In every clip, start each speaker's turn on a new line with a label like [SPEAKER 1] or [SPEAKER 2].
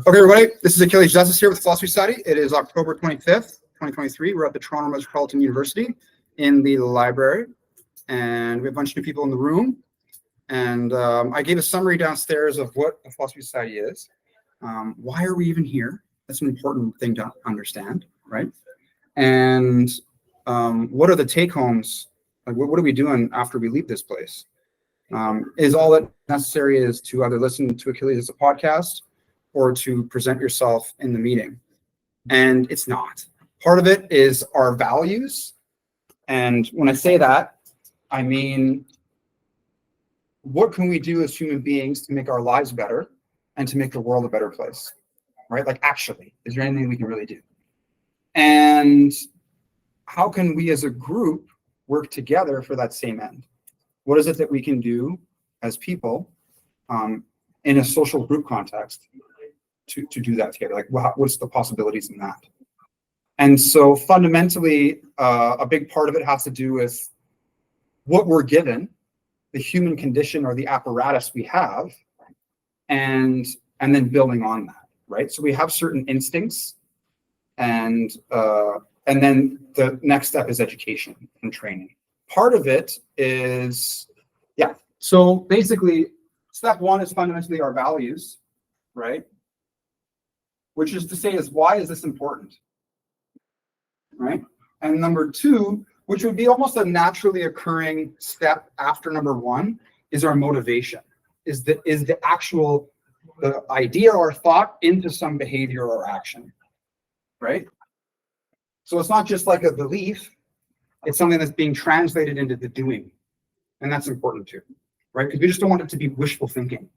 [SPEAKER 1] Okay, everybody, this is Achilles Justice here with Philosophy Society. It is October 25th, 2023. We're at the Toronto Metropolitan University in the library, and we have a bunch of new people in the room. And I gave a summary downstairs of what a Philosophy Society is. Why are we even here? That's an important thing to understand, right? And what are the take-homes? Like, what are we doing after we leave this place? Is all that necessary is to either listen to Achilles as a podcast or to present yourself in the meeting. And it's not. Part of it is our values. And when I say that, I mean, what can we do as human beings to make our lives better and to make the world a better place, right? Like, actually, is there anything we can really do? And how can we as a group work together for that same end? What is it that we can do as people in a social group context to do that together? Like, what's the possibilities in that? And so fundamentally, a big part of it has to do with what we're given, the human condition or the apparatus we have, and then building on that, right? So we have certain instincts, and then the next step is education and training. Part of it is, so basically, step one is fundamentally our values, right? Which is to say is, why is this important, right? And number two, which would be almost a naturally occurring step after number one, is our motivation, is the actual the idea or thought into some behavior or action, right? So it's not just like a belief, it's something that's being translated into the doing. And that's important too, right? Because we just don't want it to be wishful thinking.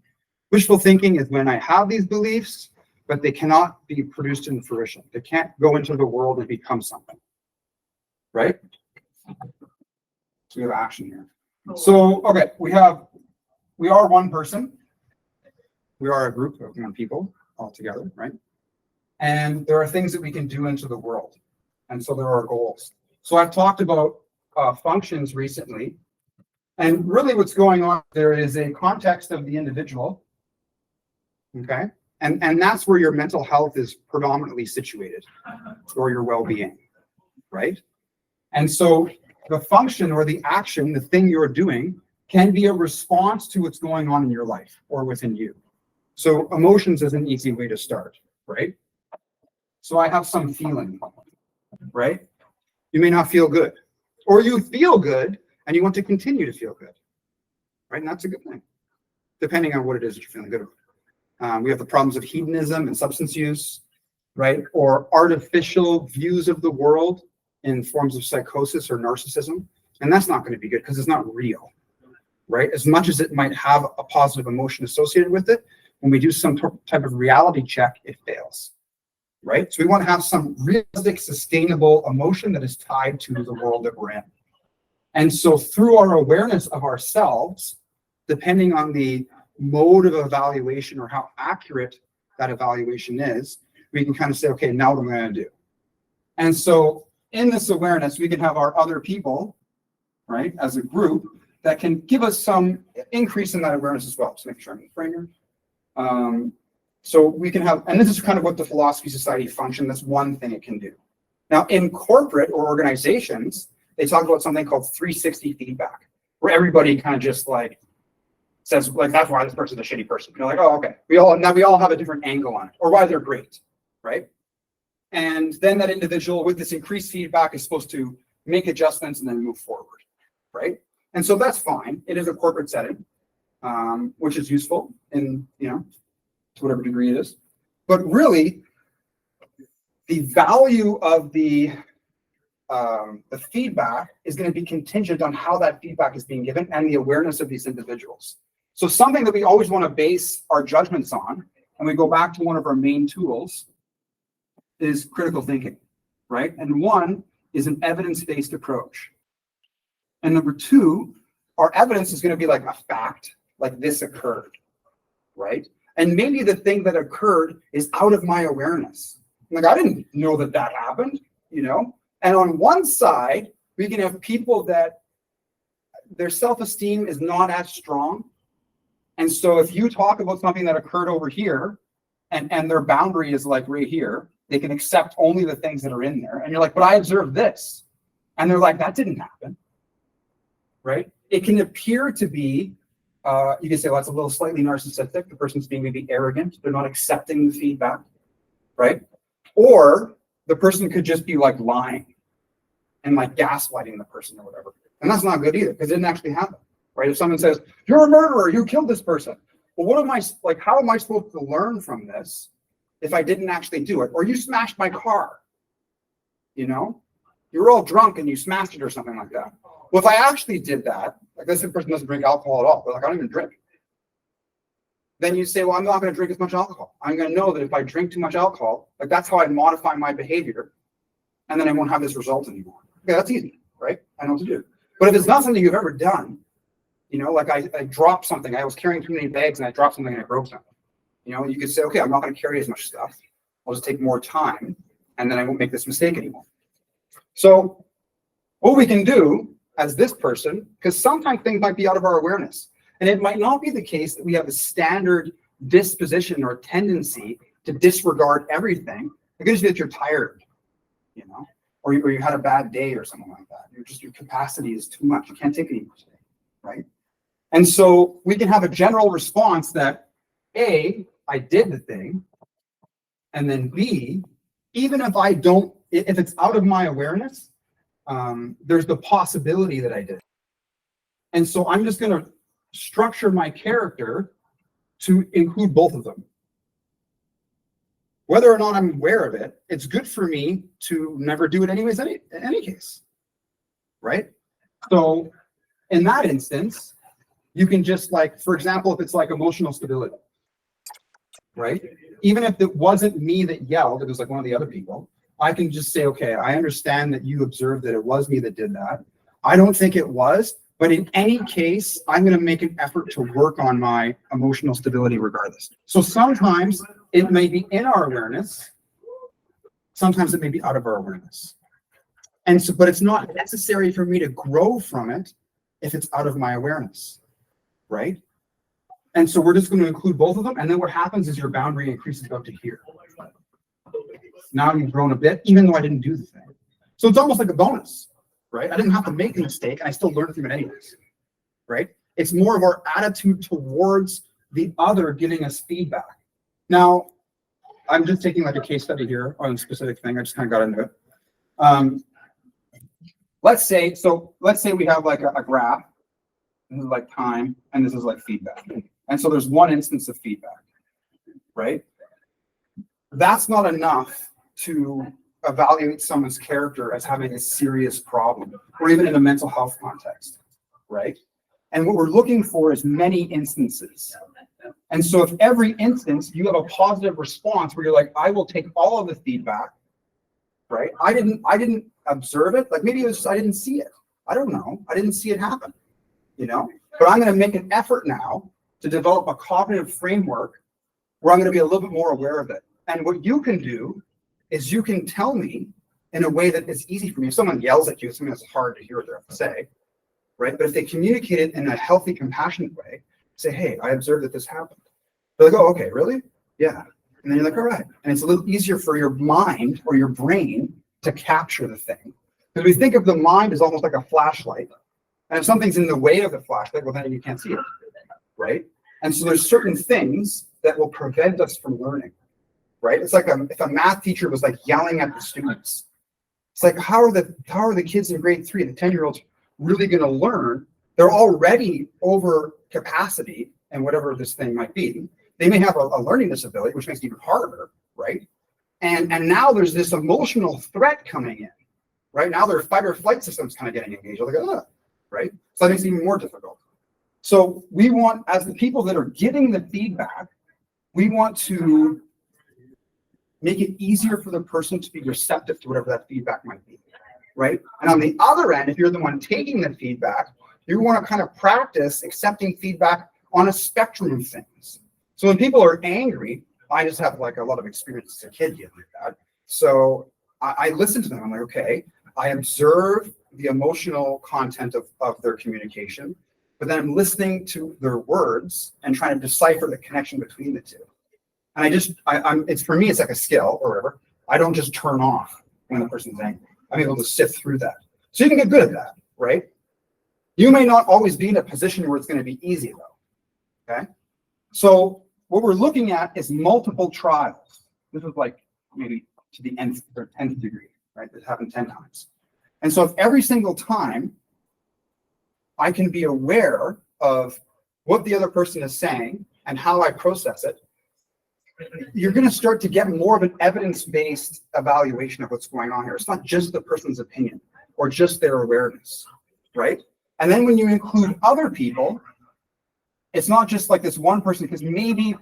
[SPEAKER 1] Wishful thinking is when I have these beliefs, but they cannot be produced in fruition. They can't go into the world and become something, right? So we have action here. So, okay, we are one person. We are a group of young people all together, right? And there are things that we can do into the world. And so there are goals. So I've talked about functions recently. And really what's going on there is a context of the individual, okay? And that's where your mental health is predominantly situated, or your well-being, right? And so the function or the action, the thing you're doing, can be a response to what's going on in your life or within you. So emotions is an easy way to start, right? So I have some feeling, right? You may not feel good, or you feel good and you want to continue to feel good, right? And that's a good thing, depending on what it is that you're feeling good about. We have the problems of hedonism and substance use, right? Or artificial views of the world in forms of psychosis or narcissism. And that's not going to be good because it's not real, right? As much as it might have a positive emotion associated with it, when we do some type of reality check, it fails, right? So we want to have some realistic, sustainable emotion that is tied to the world that we're in. And so through our awareness of ourselves, depending on the mode of evaluation or how accurate that evaluation is, we can kind of say, okay, now what am I going to do? And so in this awareness, we can have our other people, right, as a group, that can give us some increase in that awareness as well. So make sure I'm in the frame here. So we can have, and this is kind of what the Philosophy Society function, that's one thing it can do. Now in corporate or organizations, they talk about something called 360 feedback, where everybody kind of just like says, like, that's why this person's a shitty person. You're like, oh, okay. We all have a different angle on it, or why they're great, right? And then that individual with this increased feedback is supposed to make adjustments and then move forward, right? And so that's fine. It is a corporate setting, which is useful in, to whatever degree it is. But really, the value of the feedback is going to be contingent on how that feedback is being given and the awareness of these individuals. So something that we always want to base our judgments on, and we go back to one of our main tools, is critical thinking, right? And one is an evidence-based approach. And number two, our evidence is going to be like a fact, like this occurred, right? And maybe the thing that occurred is out of my awareness. Like, I didn't know that happened, And on one side, we can have people that their self-esteem is not as strong. And so if you talk about something that occurred over here, and their boundary is like right here. They can accept only the things that are in there. And you're like, but I observed this. And they're like, that didn't happen, right? It can appear to be, you can say, well, it's a little slightly narcissistic. The person's being maybe arrogant. They're not accepting the feedback, right? Or the person could just be like lying and like gaslighting the person or whatever. And that's not good either, because it didn't actually happen, right? If someone says, you're a murderer, you killed this person. Well, what am I, like, how am I supposed to learn from this if I didn't actually do it? Or you smashed my car, you know? You were all drunk and you smashed it or something like that. Well, if I actually did that, like this person doesn't drink alcohol at all, but like, I don't even drink. Then you say, well, I'm not going to drink as much alcohol. I'm going to know that if I drink too much alcohol, like that's how I modify my behavior, and then I won't have this result anymore. Okay, that's easy, right? I know what to do. But if it's not something you've ever done, you know, like I dropped something, I was carrying too many bags and I dropped something and I broke something. You know, you could say, okay, I'm not going to carry as much stuff. I'll just take more time, and then I won't make this mistake anymore. So what we can do as this person, because sometimes things might be out of our awareness, and it might not be the case that we have a standard disposition or tendency to disregard everything. It could just be that you're tired, you know, or you had a bad day or something like that. Your capacity is too much. You can't take any more today, right? And so we can have a general response that A, I did the thing, and then B, even if I don't, if it's out of my awareness, there's the possibility that I did. And so I'm just going to structure my character to include both of them. Whether or not I'm aware of it, it's good for me to never do it anyways, in any case, right? So in that instance, you can just like, for example, if it's like emotional stability, right? Even if it wasn't me that yelled, it was like one of the other people, I can just say, okay, I understand that you observed that it was me that did that. I don't think it was, but in any case, I'm going to make an effort to work on my emotional stability regardless. So sometimes it may be in our awareness, sometimes it may be out of our awareness. And so, but it's not necessary for me to grow from it if it's out of my awareness, right? And so we're just going to include both of them. And then what happens is your boundary increases up to here. Now you've grown a bit, even though I didn't do the thing. So it's almost like a bonus, right? I didn't have to make a mistake, and I still learned from it anyways, right? It's more of our attitude towards the other giving us feedback. Now, I'm just taking like a case study here on a specific thing. I just kind of got into it. Let's say we have like a graph. This is like time, and this is like feedback. And so there's one instance of feedback, right? That's not enough to evaluate someone's character as having a serious problem, or even in a mental health context, right? And what we're looking for is many instances. And so if every instance you have a positive response where you're like, I will take all of the feedback, right? I didn't observe it. Like maybe it was just, I didn't see it. I don't know. I didn't see it happen, you know? But I'm going to make an effort now to develop a cognitive framework where I'm going to be a little bit more aware of it. And what you can do is you can tell me in a way that is easy for me. If someone yells at you, it's something that's hard to hear what they have to say, right? But if they communicate it in a healthy, compassionate way, say, hey, I observed that this happened. They're like, oh, okay, really? Yeah. And then you're like, all right. And it's a little easier for your mind or your brain to capture the thing. Because we think of the mind as almost like a flashlight. And if something's in the way of the flashlight, well, then you can't see it, right? And so there's certain things that will prevent us from learning, right? It's like if a math teacher was like yelling at the students, it's like, how are the kids in grade 3, the 10-year-olds, really going to learn? They're already over capacity and whatever this thing might be. They may have a learning disability, which makes it even harder, right? And now there's this emotional threat coming in, right? Now their fight or flight system's kind of getting engaged. They're like, right? So that makes it even more difficult. So we want, as the people that are giving the feedback, we want to make it easier for the person to be receptive to whatever that feedback might be, right? And on the other end, if you're the one taking the feedback, you want to kind of practice accepting feedback on a spectrum of things. So when people are angry, I just have like a lot of experience as a kid dealing with that. So I listen to them. I'm like, okay, I observe the emotional content of their communication, but then I'm listening to their words and trying to decipher the connection between the two. And it's for me, it's like a skill or whatever. I don't just turn off when the person's angry. I'm able to sift through that. So you can get good at that, right? You may not always be in a position where it's going to be easy though, okay? So what we're looking at is multiple trials. This is like maybe to the nth or 10th degree, right? This happened 10 times. And so if every single time I can be aware of what the other person is saying and how I process it, you're going to start to get more of an evidence-based evaluation of what's going on here. It's not just the person's opinion or just their awareness, right? And then when you include other people, it's not just like this one person, because maybe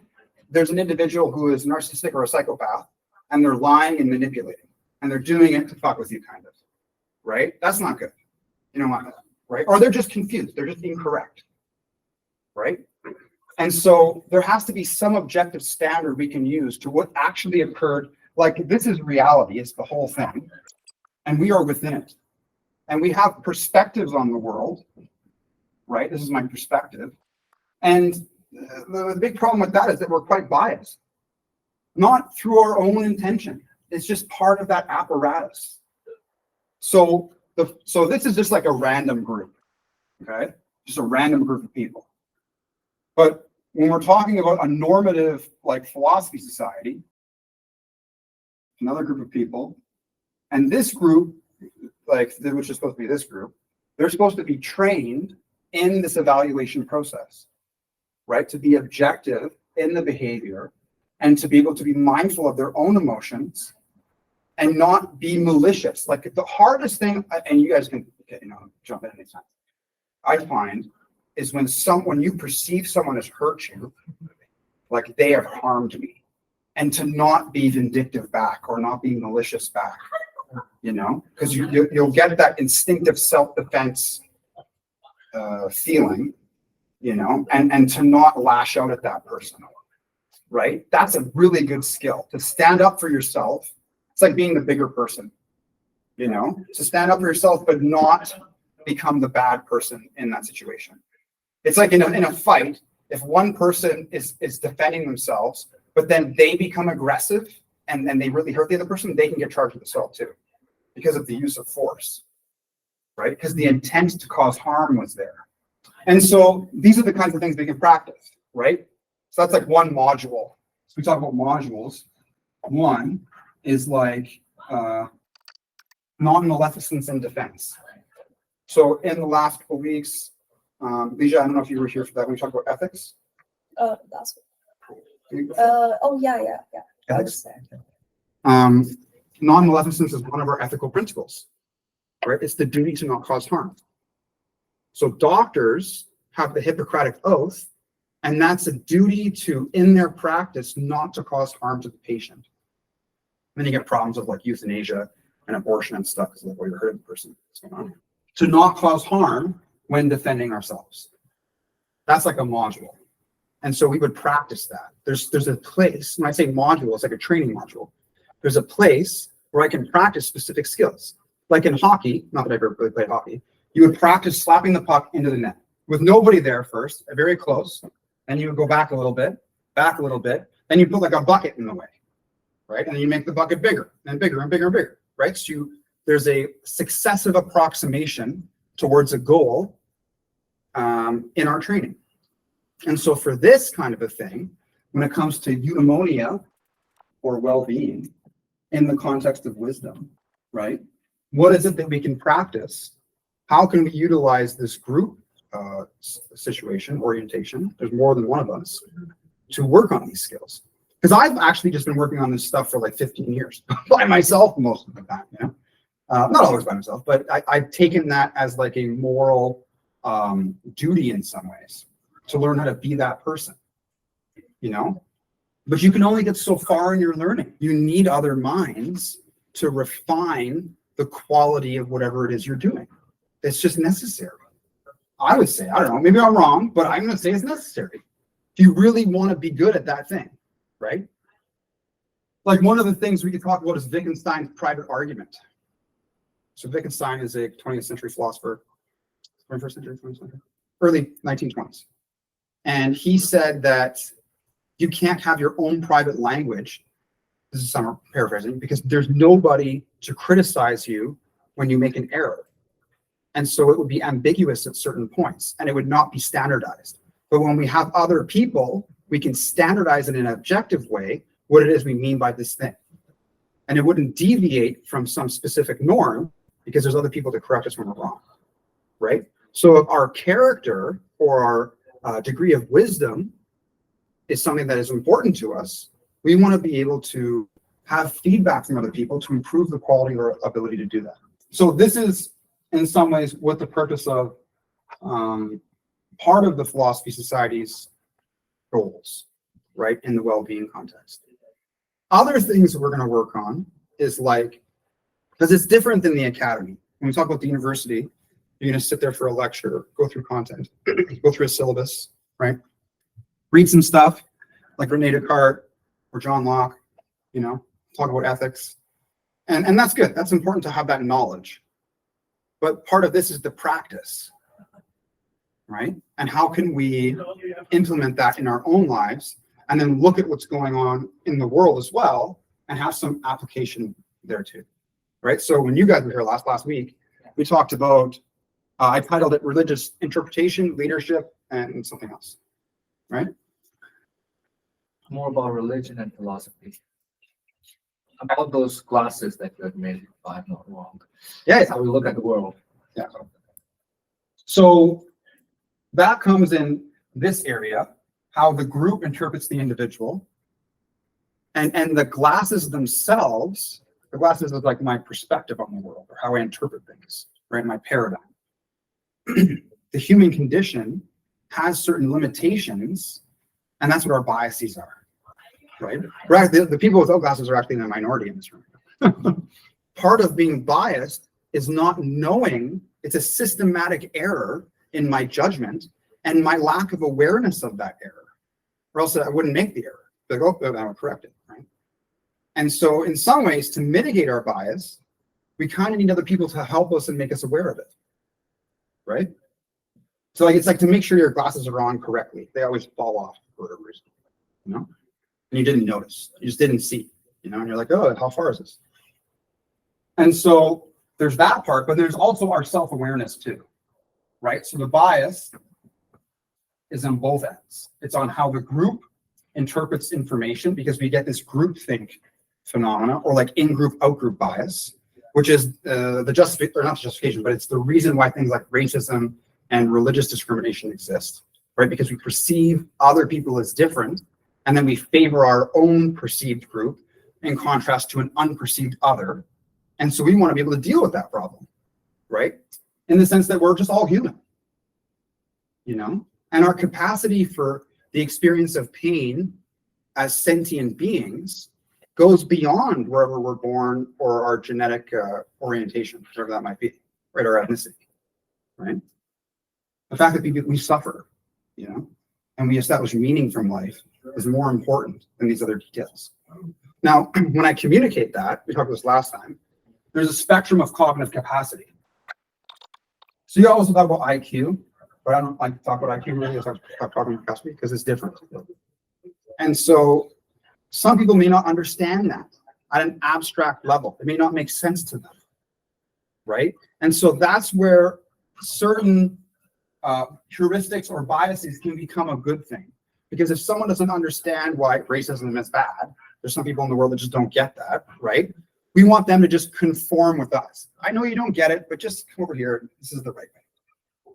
[SPEAKER 1] there's an individual who is narcissistic or a psychopath, and they're lying and manipulating, and they're doing it to fuck with you, kind of, right? That's not good. You don't want that, right? Or they're just confused. They're just incorrect, right? And so there has to be some objective standard we can use to what actually occurred. Like, this is reality, it's the whole thing, and we are within it. And we have perspectives on the world, right? This is my perspective. And the big problem with that is that we're quite biased, not through our own intention. It's just part of that apparatus. So this is just like a random group, okay? Just a random group of people. But when we're talking about a normative, like, philosophy society, another group of people, and this group, like, which is supposed to be this group, they're supposed to be trained in this evaluation process, right? To be objective in the behavior and to be able to be mindful of their own emotions and not be malicious. Like, the hardest thing, and you guys can, jump in anytime, I find is when you perceive someone has hurt you, like they have harmed me, and to not be vindictive back or not be malicious back, because you'll get that instinctive self-defense feeling, and to not lash out at that person, right? That's a really good skill, to stand up for yourself. It's like being the bigger person, to stand up for yourself, but not become the bad person in that situation. It's like in a fight, if one person is defending themselves, but then they become aggressive and they really hurt the other person, they can get charged with assault too, because of the use of force, right? Because the intent to cause harm was there. And so these are the kinds of things we can practice, right? So that's like one module. So we talk about modules. One is like non-maleficence and defense. So in the last couple of weeks, Leisha, I don't know if you were here for that when we talked about ethics.
[SPEAKER 2] That's yeah.
[SPEAKER 1] Ethics. Non-maleficence is one of our ethical principles, right? It's the duty to not cause harm. So doctors have the Hippocratic Oath, and that's a duty to, in their practice, not to cause harm to the patient. Then you get problems of like euthanasia and abortion and stuff, because like what you're hurting the person. What's going on? To not cause harm when defending ourselves. That's like a module. And so we would practice that. There's a place, when I say module, it's like a training module. There's a place where I can practice specific skills. Like in hockey, not that I've ever really played hockey, you would practice slapping the puck into the net with nobody there first, very close. Then you would go back a little bit, then you put like a bucket in the way, right? And then you make the bucket bigger and bigger and bigger and bigger, right? So there's a successive approximation towards a goal in our training. And so for this kind of a thing, when it comes to eudaimonia or well-being in the context of wisdom, right? What is it that we can practice? How can we utilize this group situation, orientation? There's more than one of us to work on these skills. Because I've actually just been working on this stuff for like 15 years by myself most of the time, not always by myself, but I've taken that as like a moral duty in some ways to learn how to be that person, but you can only get so far in your learning. You need other minds to refine the quality of whatever it is you're doing. It's just necessary. I would say, I don't know, maybe I'm wrong, but I'm going to say it's necessary. If you really want to be good at that thing, right? Like one of the things we could talk about is Wittgenstein's private argument. So Wittgenstein is a 20th century philosopher, 21st century, 20th century, early 1920s. And he said that you can't have your own private language. This is some paraphrasing, because there's nobody to criticize you when you make an error. And so it would be ambiguous at certain points and it would not be standardized. But when we have other people, we can standardize in an objective way what it is we mean by this thing. And it wouldn't deviate from some specific norm because there's other people to correct us when we're wrong, right? So if our character or our degree of wisdom is something that is important to us, we want to be able to have feedback from other people to improve the quality of our ability to do that. So this is, in some ways, what the purpose of part of the Philosophy Society's goals, right, in the well-being context. Other things that we're going to work on is like, because it's different than the academy. When we talk about the university, you're going to sit there for a lecture, go through content, go through a syllabus, right? Read some stuff like Rene Descartes or John Locke, you know, talk about ethics. And that's good. That's important to have that knowledge. But part of this is the practice, right? And how can we implement that in our own lives and then look at what's going on in the world as well and have some application there too, right? So when you guys were here last week, we talked about, I titled it Religious Interpretation, Leadership, and something else, right?
[SPEAKER 2] More about religion and philosophy. About those glasses that you had made, if I'm not wrong.
[SPEAKER 1] Yeah.
[SPEAKER 2] That's how we look at the world.
[SPEAKER 1] Yeah. So that comes in this area, how the group interprets the individual. And the glasses themselves, the glasses is like my perspective on the world or how I interpret things, right? My paradigm. The human condition has certain limitations, and that's what our biases are. Right? The people without glasses are actually in a minority in this room. Part of being biased is not knowing, it's a systematic error in my judgment and my lack of awareness of that error. Or else I wouldn't make the error. Like, oh, I would correct it, right? And so in some ways, to mitigate our bias, we kind of need other people to help us and make us aware of it, right? So like, it's like to make sure your glasses are on correctly. They always fall off for whatever reason, you know? And you didn't notice, you just didn't see, you know, and you're like, oh, how far is this? And so there's that part, but there's also our self-awareness too, right? So the bias is on both ends. It's on how the group interprets information, because we get this groupthink phenomena, or like in-group, out-group bias, which is the justification, or not justification, but it's the reason why things like racism and religious discrimination exist, right? Because we perceive other people as different, and then we favor our own perceived group in contrast to an unperceived other. And so we want to be able to deal with that problem, right? In the sense that we're just all human, you know? And our capacity for the experience of pain as sentient beings goes beyond wherever we're born or our genetic orientation, whatever that might be, right? Our ethnicity, right? The fact that we suffer, you know, and we establish meaning from life is more important than these other details. Now, when I communicate that, we talked about this last time, there's a spectrum of cognitive capacity. So you also talk about IQ, but I don't like to talk about IQ really, I talk about cognitive capacity because it's different. And so some people may not understand that at an abstract level. It may not make sense to them, right? And so that's where certain heuristics or biases can become a good thing. Because if someone doesn't understand why racism is bad, there's some people in the world that just don't get that, right? We want them to just conform with us. I know you don't get it, but just come over here. This is the right way,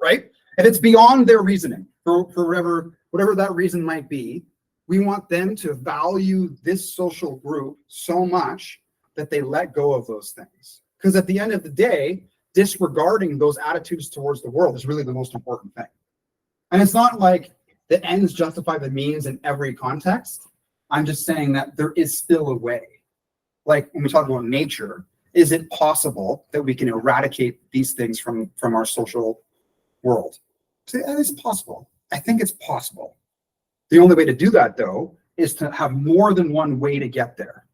[SPEAKER 1] right? And it's beyond their reasoning for whatever that reason might be. We want them to value this social group so much that they let go of those things. Because at the end of the day, disregarding those attitudes towards the world is really the most important thing. And it's not like the ends justify the means in every context. I'm just saying that there is still a way. Like when we talk about nature, is it possible that we can eradicate these things from our social world? So it's possible. I think it's possible. The only way to do that, though, is to have more than one way to get there.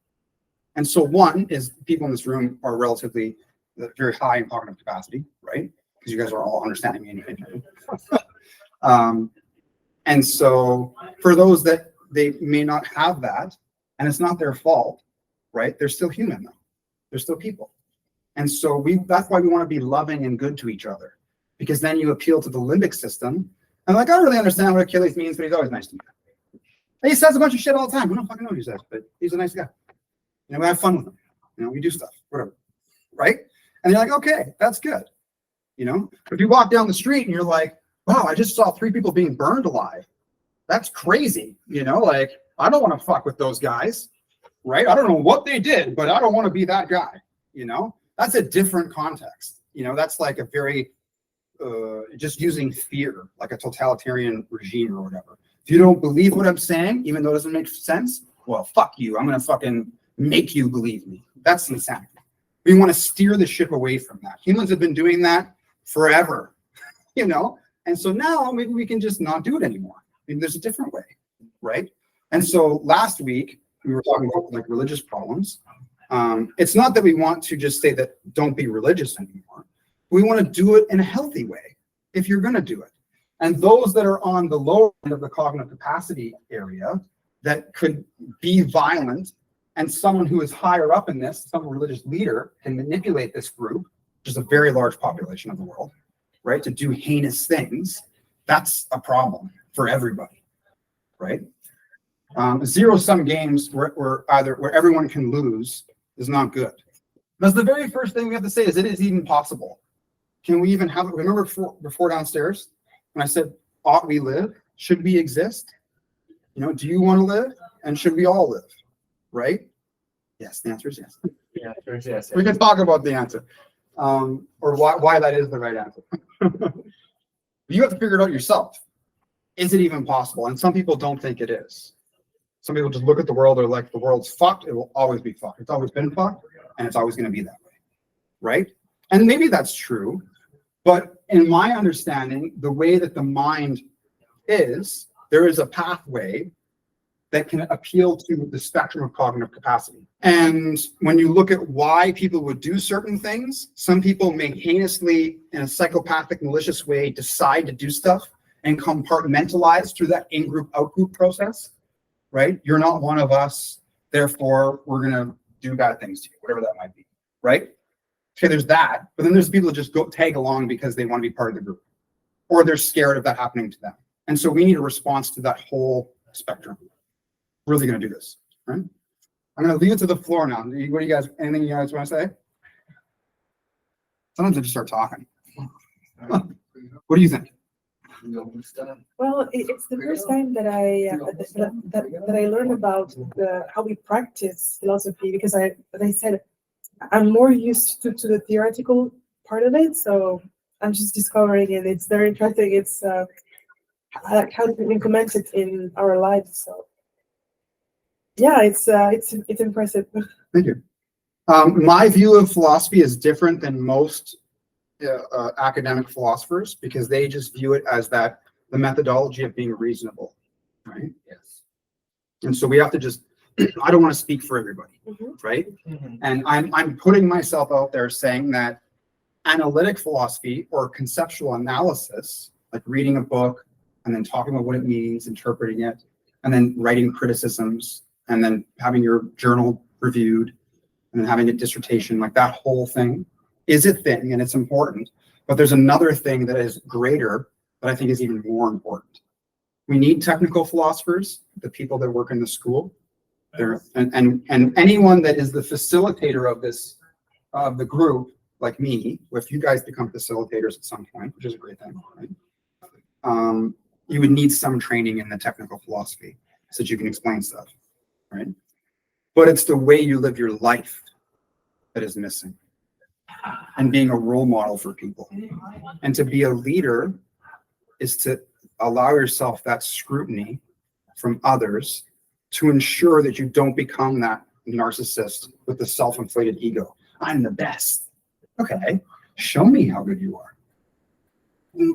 [SPEAKER 1] And so one is people in this room are relatively very high in cognitive capacity, right? Because you guys are all understanding me and And so for those that they may not have that, and it's not their fault, right? They're still human though. They're still people. And so that's why we want to be loving and good to each other, because then you appeal to the limbic system. And like, I don't really understand what Achilles means, but he's always nice to me. And he says a bunch of shit all the time. I don't fucking know what he says, but he's a nice guy. You know, we have fun with him. You know, we do stuff, whatever. Right? And you're like, okay, that's good. You know, if you walk down the street and you're like, wow, I just saw 3 people being burned alive. That's crazy. You know, like, I don't want to fuck with those guys. Right? I don't know what they did, but I don't want to be that guy. You know, that's a different context. You know, that's like a very, just using fear, like a totalitarian regime or whatever. If you don't believe what I'm saying, even though it doesn't make sense, well, fuck you. I'm going to fucking make you believe me. That's insanity. We want to steer the ship away from that. Humans have been doing that forever, you know? And so now maybe we can just not do it anymore. Maybe there's a different way, right? And so last week, we were talking about like religious problems. It's not that we want to just say that don't be religious anymore. We want to do it in a healthy way if you're going to do it. And those that are on the lower end of the cognitive capacity area that could be violent, and someone who is higher up in this, some religious leader, can manipulate this group, which is a very large population of the world, right, to do heinous things, that's a problem for everybody, right? Zero-sum games where everyone can lose is not good. That's the very first thing we have to say is it is even possible. Can we even have it? Remember before downstairs when I said, ought we live? Should we exist? You know, do you want to live? And should we all live? Right? Yes, the answer is yes.
[SPEAKER 2] Yeah, yes.
[SPEAKER 1] We can talk about the answer, or why that is the right answer. You have to figure it out yourself. Is it even possible? And some people don't think it is. Some people just look at the world, they're like, the world's fucked, it will always be fucked. It's always been fucked, and it's always going to be that way, right? And maybe that's true, but in my understanding, the way that the mind is, there is a pathway that can appeal to the spectrum of cognitive capacity. And when you look at why people would do certain things, some people may heinously, in a psychopathic, malicious way, decide to do stuff and compartmentalize through that in-group, out-group process, right? You're not one of us, therefore we're gonna do bad things to you, whatever that might be, right? Okay, there's that, but then there's people that just go tag along because they want to be part of the group, or they're scared of that happening to them. And so we need a response to that whole spectrum. Really going to do this, right? I'm going to leave it to the floor now. What do you guys, anything you guys want to say? Sometimes I just start talking. What do you think?
[SPEAKER 3] Well, it's the first time that I learned about how we practice philosophy, because as I said, I'm more used to the theoretical part of it, so I'm just discovering it. It's very interesting. It's how to implement it in our lives. So yeah, it's impressive.
[SPEAKER 1] Thank you. My view of philosophy is different than most academic philosophers, because they just view it as the methodology of being reasonable, right?
[SPEAKER 2] Yes.
[SPEAKER 1] And so we have to just, I don't want to speak for everybody, right? And I'm putting myself out there saying that analytic philosophy or conceptual analysis, like reading a book and then talking about what it means, interpreting it, and then writing criticisms, and then having your journal reviewed, and then having a dissertation, like that whole thing is a thing, and it's important. But there's another thing that is greater that I think is even more important. We need technical philosophers, the people that work in the school, and anyone that is the facilitator of this, of the group, like me. If you guys become facilitators at some point, which is a great thing, right? You would need some training in the technical philosophy so that you can explain stuff, right? But it's the way you live your life that is missing, and being a role model for people. And to be a leader is to allow yourself that scrutiny from others to ensure that you don't become that narcissist with the self-inflated ego. I'm the best. Okay, show me how good you are.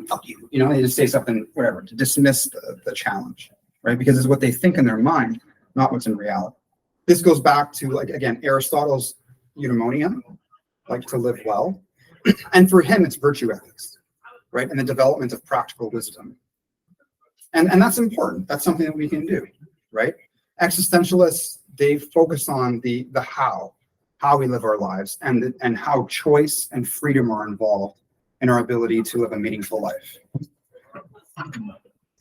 [SPEAKER 1] Fuck you. You know, they just say something, whatever, to dismiss the challenge, right? Because it's what they think in their mind, not what's in reality. This goes back to, like, again, Aristotle's eudaimonia, like to live well. And for him, it's virtue ethics, right? And the development of practical wisdom. And that's important. That's something that we can do. right? Existentialists, they focus on the how we live our lives, and how choice and freedom are involved in our ability to live a meaningful life.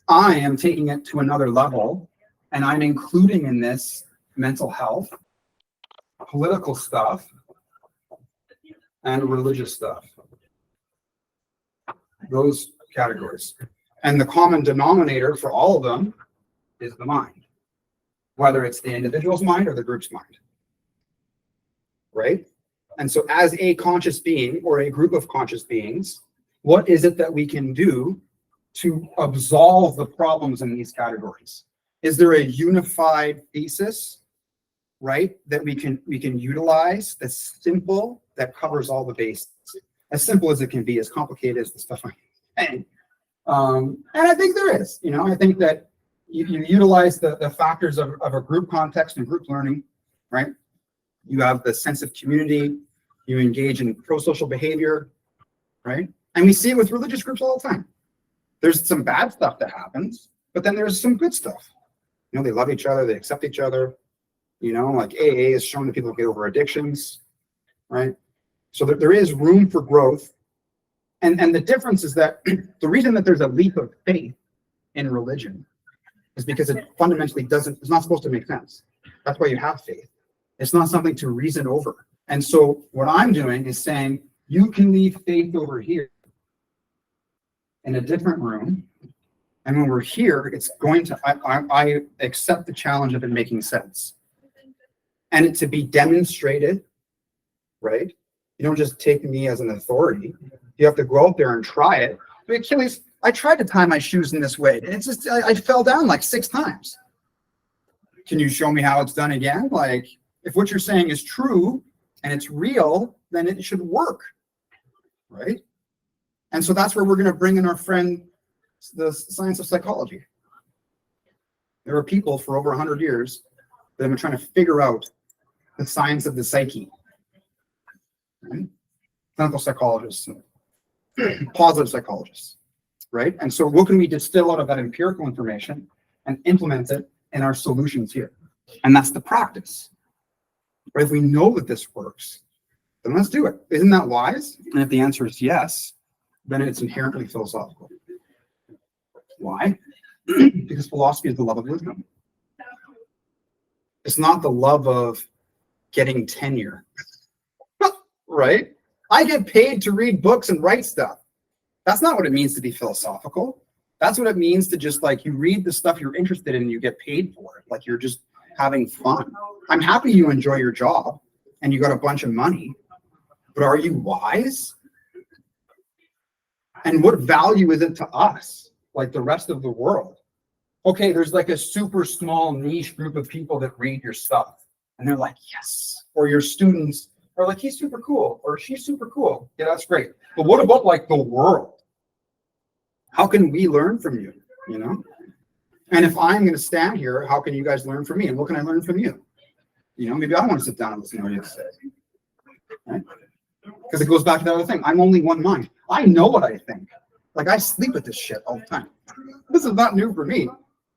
[SPEAKER 1] I am taking it to another level, and I'm including in this mental health, political stuff, and religious stuff. Those categories. And the common denominator for all of them is the mind, whether it's the individual's mind or the group's mind. Right? And so as a conscious being or a group of conscious beings, what is it that we can do to absolve the problems in these categories? Is there a unified thesis, right, that we can utilize that's simple, that covers all the bases? As simple as it can be, as complicated as the stuff I'm saying. And I think there is, I think that you utilize the factors of a group context and group learning, right? You have the sense of community, you engage in pro-social behavior, right? And we see it with religious groups all the time. There's some bad stuff that happens, but then there's some good stuff. They love each other, they accept each other, like AA is shown that people get over addictions, right? So there is room for growth. And the difference is that the reason that there's a leap of faith in religion is because it fundamentally it's not supposed to make sense. That's why you have faith. It's not something to reason over. And so what I'm doing is saying, you can leave faith over here in a different room. And when we're here, it's going to, I accept the challenge of it making sense. And it to be demonstrated, right? You don't just take me as an authority. You have to go out there and try it. Achilles, I tried to tie my shoes in this way. And it's just, I fell down like 6 times. Can you show me how it's done again? Like, if what you're saying is true and it's real, then it should work, right? And so that's where we're going to bring in our friend, the science of psychology. There are people for over 100 years that have been trying to figure out the science of the psyche. Right? Clinical psychologists, positive psychologists, right? And so what can we distill out of that empirical information and implement it in our solutions here? And that's the practice. But if we know that this works, then let's do it. Isn't that wise? And if the answer is yes, then it's inherently philosophical. Why? Because philosophy is the love of wisdom. It's not the love of getting tenure, right? I get paid to read books and write stuff. That's not what it means to be philosophical. That's what it means to just you read the stuff you're interested in and you get paid for it. Like you're just having fun. I'm happy you enjoy your job and you got a bunch of money, but are you wise? And what value is it to us, like the rest of the world? Okay, there's a super small niche group of people that read your stuff and they're like, yes. Or your students are like, he's super cool or she's super cool. Yeah, that's great. But what about the world? How can we learn from you, And if I'm going to stand here, how can you guys learn from me? And what can I learn from you? Maybe I want to sit down and listen to what you have to say. Right? Because it goes back to the other thing. I'm only one mind. I know what I think. I sleep with this shit all the time. This is not new for me,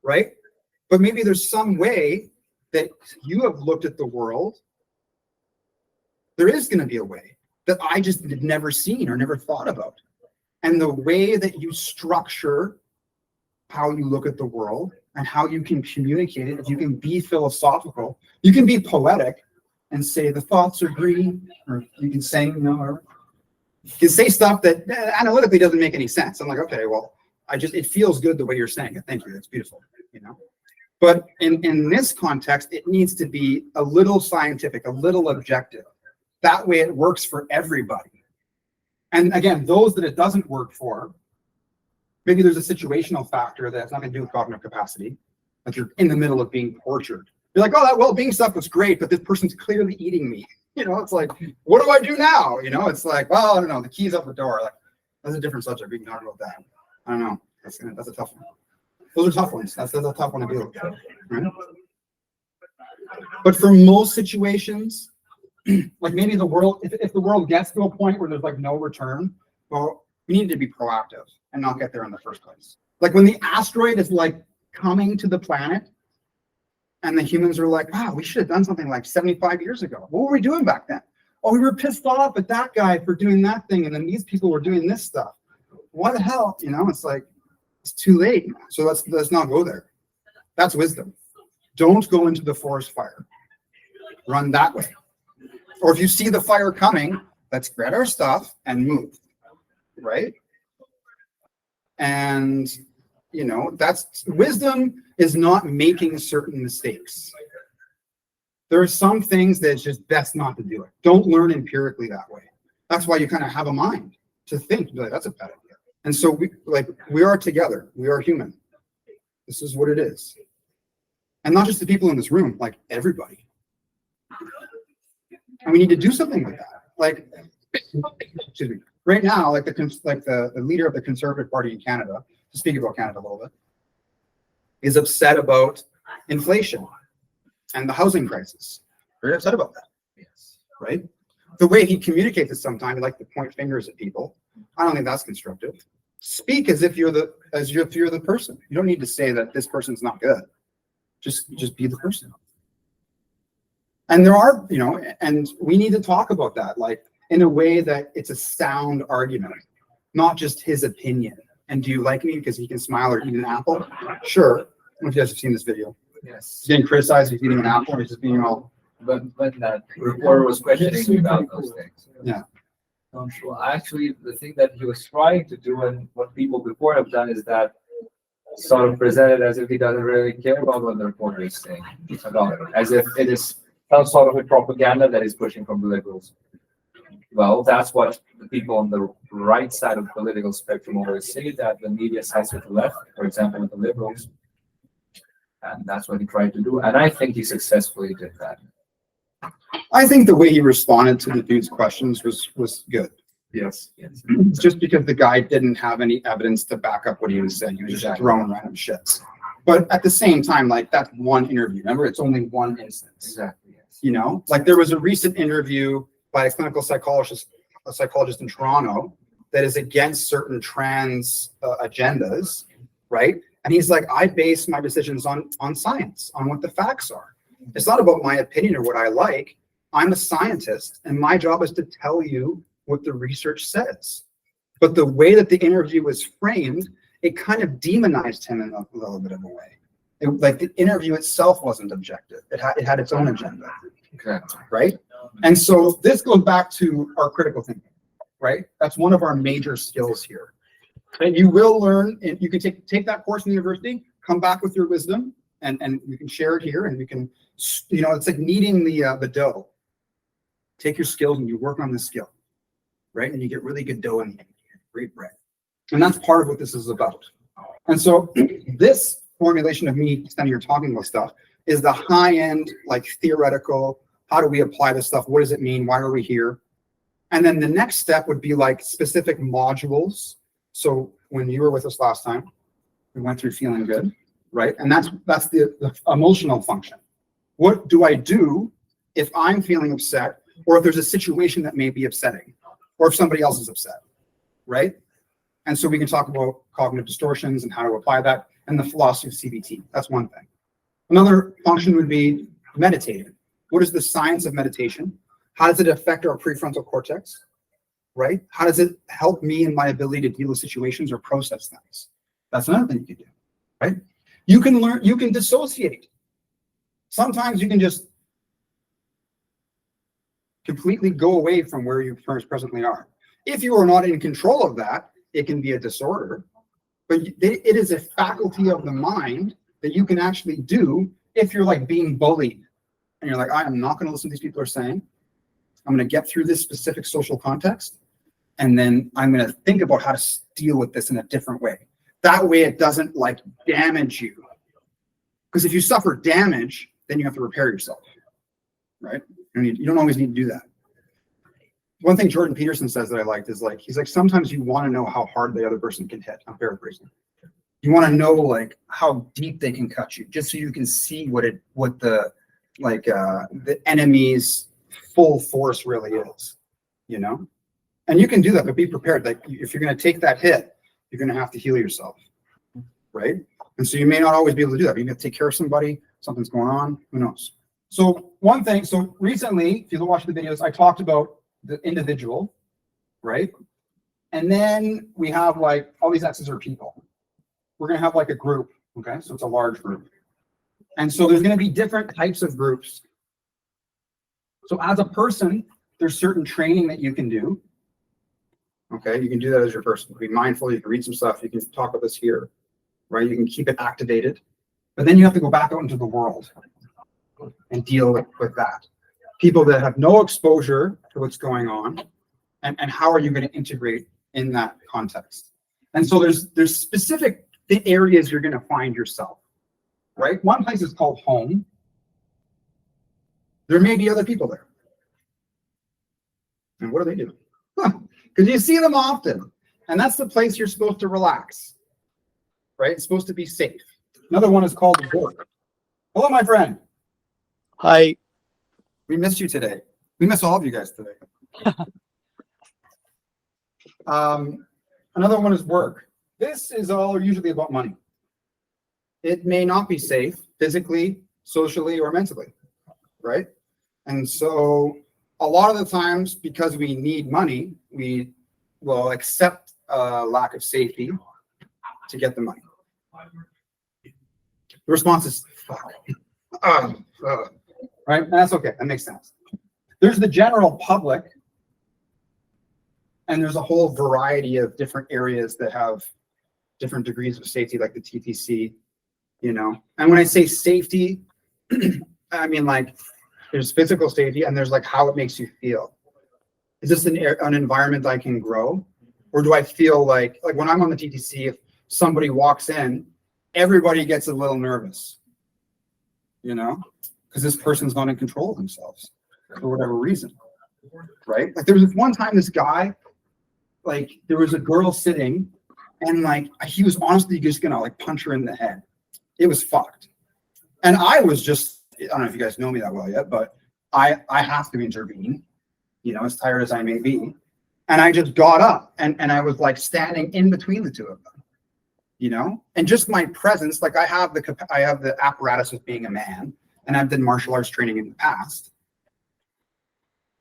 [SPEAKER 1] right? But maybe there's some way that you have looked at the world. There is going to be a way that I just had never seen or never thought about. And the way that you structure how you look at the world and how you can communicate it, if you can be philosophical, you can be poetic and say the thoughts are green, or you can say, or you can say stuff that analytically doesn't make any sense. I'm like, okay, well, it feels good the way you're saying it. Thank you. That's beautiful. But in this context, it needs to be a little scientific, a little objective. That way it works for everybody. And again, those that it doesn't work for, maybe there's a situational factor that has nothing to do with cognitive capacity, like you're in the middle of being tortured. You're like, oh, that well-being stuff was great, but this person's clearly eating me. It's like, what do I do now? It's like, well, I don't know. The key's out the door. That's a different subject. We can talk about that. I don't know. That's a tough one. Those are tough ones. That's a tough one to deal with. Right? But for most situations, maybe the world, if the world gets to a point where there's no return, well, we need to be proactive and not get there in the first place. When the asteroid is coming to the planet, And the humans are like, wow, we should have done something like 75 years ago. What were we doing back then? Oh, we were pissed off at that guy for doing that thing. And then these people were doing this stuff. What the hell? You know, it's like, it's too late. So let's not go there. That's wisdom. Don't go into the forest fire. Run that way. Or if you see the fire coming, let's get our stuff and move. Right? And, you know, that's wisdom is not making certain mistakes. There are some things that it's just best not to do it. Don't learn empirically that way. That's why you kind of have a mind to think, like, that's a bad idea. And so we are together. We are human. This is what it is. And not just the people in this room, like everybody. And we need to do something with that. Like, excuse me, right now, like the leader of the Conservative Party in Canada, to speak about Canada a little bit, is upset about inflation and the housing crisis. Very upset about that.
[SPEAKER 2] Yes.
[SPEAKER 1] Right? The way he communicates it sometimes, like to point fingers at people. I don't think that's constructive. Speak as if you're the person. You don't need to say that this person's not good. Just be the person. And there are, you know, and we need to talk about that, like in a way that it's a sound argument, not just his opinion. And do you like me because he can smile or eat an apple? Sure. I don't know if you guys have seen this video.
[SPEAKER 2] Yes.
[SPEAKER 1] He's getting criticized, he's eating an apple, or he's just being all.
[SPEAKER 2] But that reporter was questioning about those things.
[SPEAKER 1] Yeah.
[SPEAKER 2] Well, actually, the thing that he was trying to do, and what people before have done, is that sort of presented as if he doesn't really care about what the reporter is saying about it, as if it is some sort of a propaganda that is pushing from the liberals. Well, that's what the people on the right side of the political spectrum always say, that the media sides with the left, for example, with the liberals. And that's what he tried to do. And I think he successfully did that.
[SPEAKER 1] I think the way he responded to the dude's questions was good.
[SPEAKER 2] Yes. Yes.
[SPEAKER 1] Just because the guy didn't have any evidence to back up what he was saying. He was just
[SPEAKER 2] Exactly.
[SPEAKER 1] throwing random shit. But at the same time, like, that's one interview. Remember, it's only one instance.
[SPEAKER 2] Exactly. Yes.
[SPEAKER 1] You know, like there was a recent interview by a clinical psychologist in Toronto that is against certain trans agendas, right? And he's like, I base my decisions on science, on what the facts are. It's not about my opinion or what I like. I'm a scientist, and my job is to tell you what the research says. But the way that the interview was framed, it kind of demonized him in a little bit of a way. Like the interview itself wasn't objective. It had its own agenda.
[SPEAKER 2] Exactly.
[SPEAKER 1] Right? And so this goes back to our critical thinking, right? That's one of our major skills here. And you will learn, and you can take that course in the university, come back with your wisdom, and you can share it here, and you can, you know, it's like kneading the dough. Take your skills and you work on this skill, right? And you get really good dough and great bread. And that's part of what this is about. And so this formulation of me standing here talking about stuff is the high end, like theoretical, how do we apply this stuff? What does it mean? Why are we here? And then the next step would be like specific modules. So when you were with us last time, we went through feeling good, right? And that's the emotional function. What do I do if I'm feeling upset, or if there's a situation that may be upsetting, or if somebody else is upset, right? And so we can talk about cognitive distortions and how to apply that, and the philosophy of CBT. That's one thing. Another function would be meditating. What is the science of meditation? How does it affect our prefrontal cortex, right? How does it help me in my ability to deal with situations or process things? That's another thing you can do, right? You can learn, you can dissociate. Sometimes you can just completely go away from where you presently are. If you are not in control of that, it can be a disorder, but it is a faculty of the mind that you can actually do if you're like being bullied and you're like, I am not going to listen to these people are saying. I'm going to get through this specific social context, and then I'm going to think about how to deal with this in a different way. That way it doesn't like damage you. Because if you suffer damage, then you have to repair yourself, right? You don't always need to do that. One thing Jordan Peterson says that I liked is like, he's like, sometimes you want to know how hard the other person can hit. I'm paraphrasing. You want to know like how deep they can cut you, just so you can see what the enemy's full force really is, you know? And you can do that, but be prepared. Like if you're going to take that hit, you're going to have to heal yourself, right? And so you may not always be able to do that. You have to take care of somebody, something's going on, who knows? So one thing, so recently, if you watch the videos, I talked about the individual, right? And then we have like, all these X's are people. We're gonna have like a group, okay? So it's a large group. And so there's gonna be different types of groups. So as a person, there's certain training that you can do. Okay, you can do that as your person. Be mindful, you can read some stuff, you can talk about this here, right? You can keep it activated. But then you have to go back out into the world and deal with that. People that have no exposure to what's going on, and how are you going to integrate in that context? And so there's specific areas you're going to find yourself, right? One place is called home. There may be other people there. And what do they do? Because you see them often. And that's the place you're supposed to relax, right? It's supposed to be safe. Another one is called work. Hello, my friend.
[SPEAKER 4] Hi.
[SPEAKER 1] We missed you today. We miss all of you guys today. Another one is work. This is all usually about money. It may not be safe physically, socially, or mentally, right? And so a lot of the times, because we need money, we will accept a lack of safety to get the money. The response is, fuck. Right? And that's okay. That makes sense. There's the general public, and there's a whole variety of different areas that have different degrees of safety, like the TTC, you know. And when I say safety, I mean like there's physical safety and there's like how it makes you feel. Is this an environment I can grow? Or do I feel like when I'm on the TTC, if somebody walks in, everybody gets a little nervous, you know, because this person's not in control of themselves for whatever reason, right? Like there was one time this guy, like there was a girl sitting and like he was honestly just gonna like punch her in the head. It was fucked. And I was just, I don't know if you guys know me that well yet, but I have to intervene, you know, as tired as I may be. And I just got up and I was like standing in between the two of them, you know, and just my presence, like I have the apparatus of being a man, and I've done martial arts training in the past.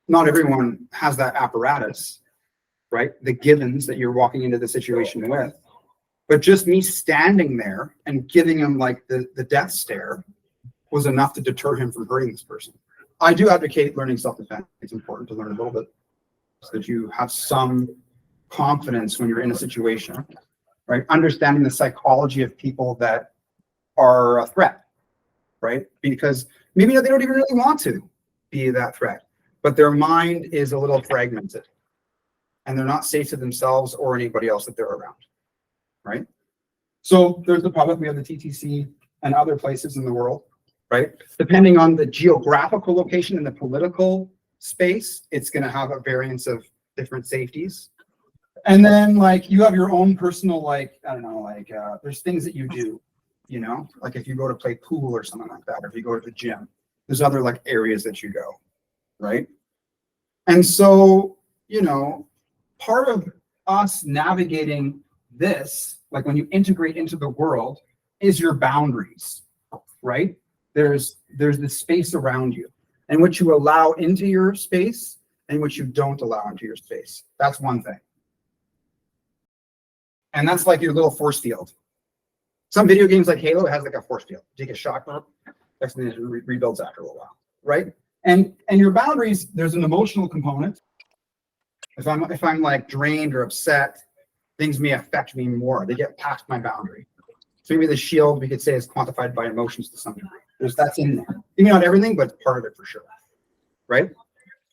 [SPEAKER 1] Not everyone has that apparatus, right? The givens that you're walking into the situation with, but just me standing there and giving him like the death stare was enough to deter him from hurting this person. I do advocate learning self-defense. It's important to learn a little bit so that you have some confidence when you're in a situation, right? Understanding the psychology of people that are a threat, right? Because maybe they don't even really want to be that threat, but their mind is a little fragmented and they're not safe to themselves or anybody else that they're around, right? So there's the public, we have the TTC and other places in the world, right? Depending on the geographical location and the political space, it's going to have a variance of different safeties. And then like you have your own personal, like, I don't know, like there's things that you do, you know, like if you go to play pool or something like that, or if you go to the gym, there's other like areas that you go, right? And so, you know, part of us navigating this, like when you integrate into the world, is your boundaries, right? There's the space around you and what you allow into your space and what you don't allow into your space. That's one thing. And that's like your little force field. Some video games like Halo has like a force field. You take a shot, next thing it rebuilds after a little while, right? And your boundaries, there's an emotional component. If I'm like drained or upset, things may affect me more. They get past my boundary. So maybe the shield, we could say, is quantified by emotions to some degree. That's in there. Maybe not everything, but it's part of it for sure, right?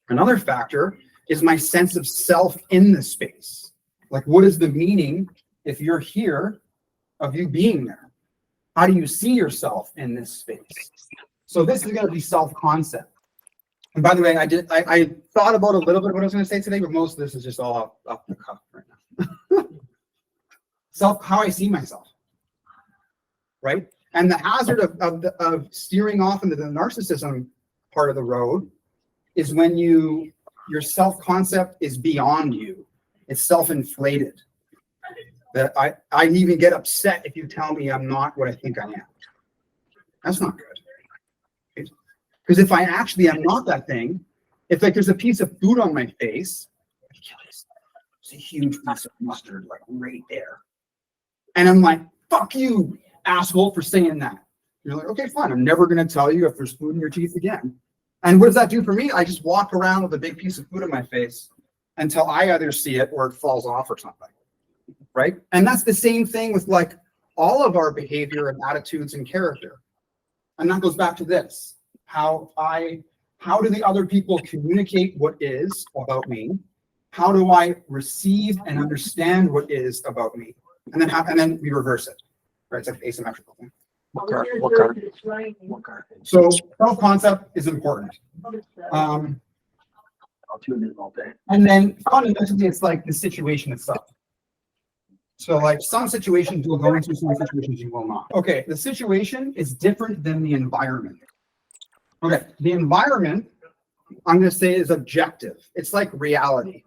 [SPEAKER 1] Another factor is my sense of self in this space. Like, what is the meaning, if you're here, of you being there? How do you see yourself in this space? So this is going to be self-concept. And by the way, I thought about a little bit of what I was going to say today, but most of this is just all off the cuff right now. How I see myself, right? And the hazard of steering off into the narcissism part of the road is when your self-concept is beyond you. It's self-inflated. That I even get upset if you tell me I'm not what I think I am. That's not good. Because if I actually am not that thing, if like there's a piece of food on my face, it's a huge piece of mustard, like right there. And I'm like, fuck you, asshole, for saying that. You're like, okay, fine. I'm never going to tell you if there's food in your teeth again. And what does that do for me? I just walk around with a big piece of food in my face until I either see it or it falls off or something. Right? And that's the same thing with like all of our behavior and attitudes and character. And that goes back to this. How do the other people communicate what is about me? How do I receive and understand what is about me? And then we reverse it. Right? It's like an asymmetrical thing.
[SPEAKER 4] What card?
[SPEAKER 1] So self-concept is important.
[SPEAKER 4] I'll tune in all day.
[SPEAKER 1] And then fundamentally, it's like the situation itself. So like some situations you'll go into, some situations you will not. Okay, the situation is different than the environment. Okay, the environment, I'm going to say, is objective. It's like reality.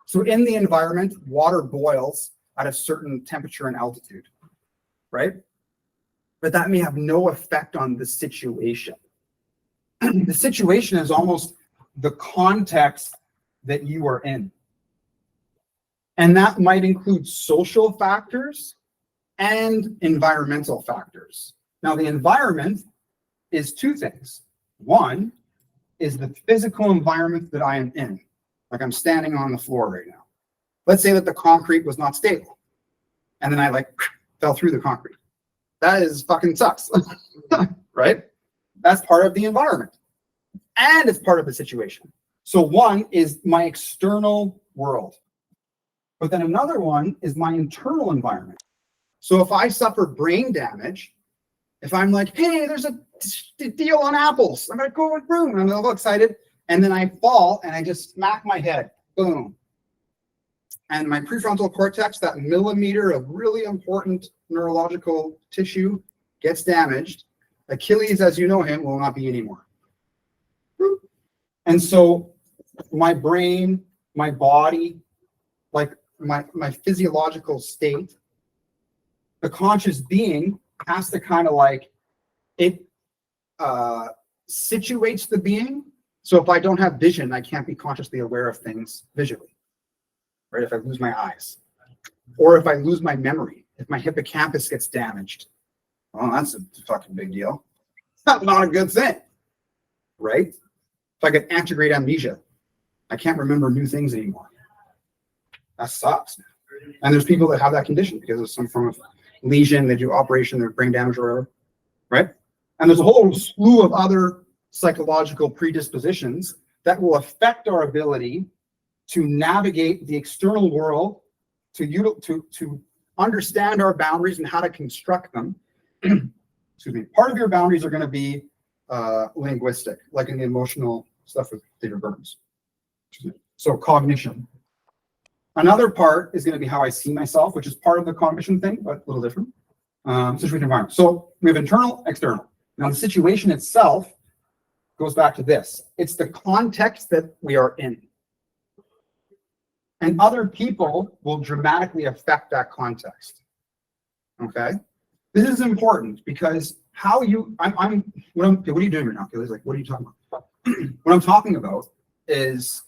[SPEAKER 1] So in the environment, water boils at a certain temperature and altitude, right? But that may have no effect on the situation. The situation is almost the context that you are in. And that might include social factors and environmental factors. Now, the environment is two things. One is the physical environment that I am in. Like I'm standing on the floor right now. Let's say that the concrete was not stable. And then I like fell through the concrete. That is fucking sucks, right? That's part of the environment. And it's part of the situation. So one is my external world. But then another one is my internal environment. So if I suffer brain damage, if I'm like, hey, there's a deal on apples, I'm gonna go in the room, and I'm a little excited, and then I fall and I just smack my head, boom. And my prefrontal cortex, that millimeter of really important neurological tissue, gets damaged. Achilles, as you know him, will not be anymore. And so my brain, my body, like my physiological state, the conscious being has to kind of like, it situates the being. So if I don't have vision, I can't be consciously aware of things visually, right? If I lose my eyes, or if I lose my memory, if my hippocampus gets damaged, well, that's a fucking big deal. That's not a good thing, right? If I get antegrade amnesia, I can't remember new things anymore. That sucks. And there's people that have that condition because of some form of lesion, they do operation, their brain damage or whatever, right? And there's a whole slew of other psychological predispositions that will affect our ability to navigate the external world, to understand our boundaries and how to construct them. Excuse me. Part of your boundaries are going to be linguistic, like in the emotional stuff with David Burns. So cognition. Another part is going to be how I see myself, which is part of the cognition thing, but a little different. Situation environment. So we have internal, external. Now the situation itself goes back to this. It's the context that we are in. And other people will dramatically affect that context. Okay? This is important because how you, what are you doing right now? Kelly's like, what are you talking about? What I'm talking about is,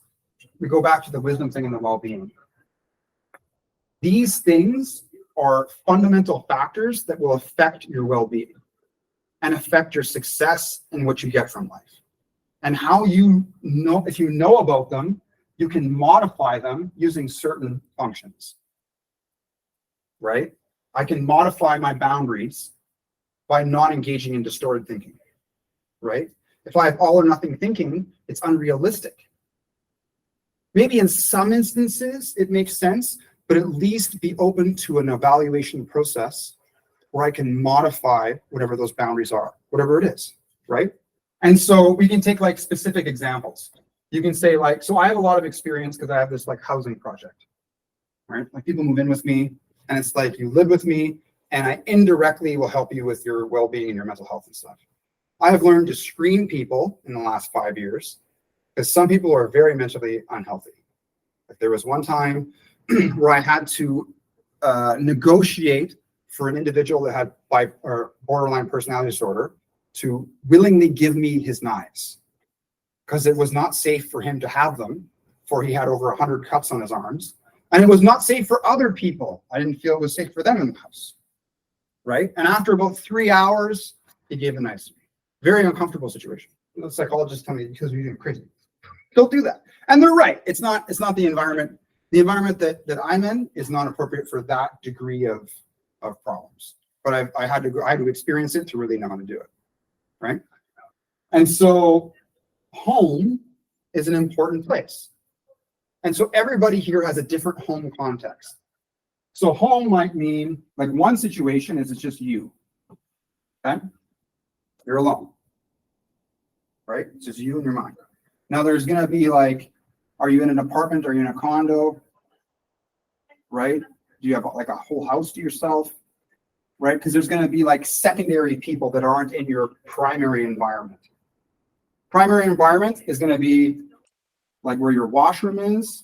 [SPEAKER 1] we go back to the wisdom thing and the well-being. These things are fundamental factors that will affect your well-being and affect your success in what you get from life. And how you know, if you know about them, you can modify them using certain functions, right? I can modify my boundaries by not engaging in distorted thinking, right? If I have all or nothing thinking, it's unrealistic. Maybe in some instances it makes sense, but at least be open to an evaluation process where I can modify whatever those boundaries are, whatever it is, right? And so we can take like specific examples. You can say like, so I have a lot of experience because I have this like housing project, right? Like people move in with me and it's like you live with me and I indirectly will help you with your well-being and your mental health and stuff. I have learned to screen people in the last 5 years because some people are very mentally unhealthy. Like there was one time where I had to negotiate for an individual that had borderline personality disorder to willingly give me his knives. because it was not safe for him to have them, for he had over 100 cuts on his arms. And it was not safe for other people. I didn't feel it was safe for them in the house. Right? And after about 3 hours, he gave the knives to me. Very uncomfortable situation. The psychologist told me, because you're crazy. Don't do that. And they're right. It's not the environment. The environment that I'm in is not appropriate for that degree of problems. But I had to experience it to really know how to do it. Right? And so home is an important place. And so everybody here has a different home context. So home might mean, like, one situation is it's just you. Okay? You're alone. Right? It's just you and your mind. Now there's going to be like, are you in an apartment? Are you in a condo? Right? Do you have like a whole house to yourself? Right? Because there's going to be like secondary people that aren't in your primary environment. Primary environment is going to be like where your washroom is,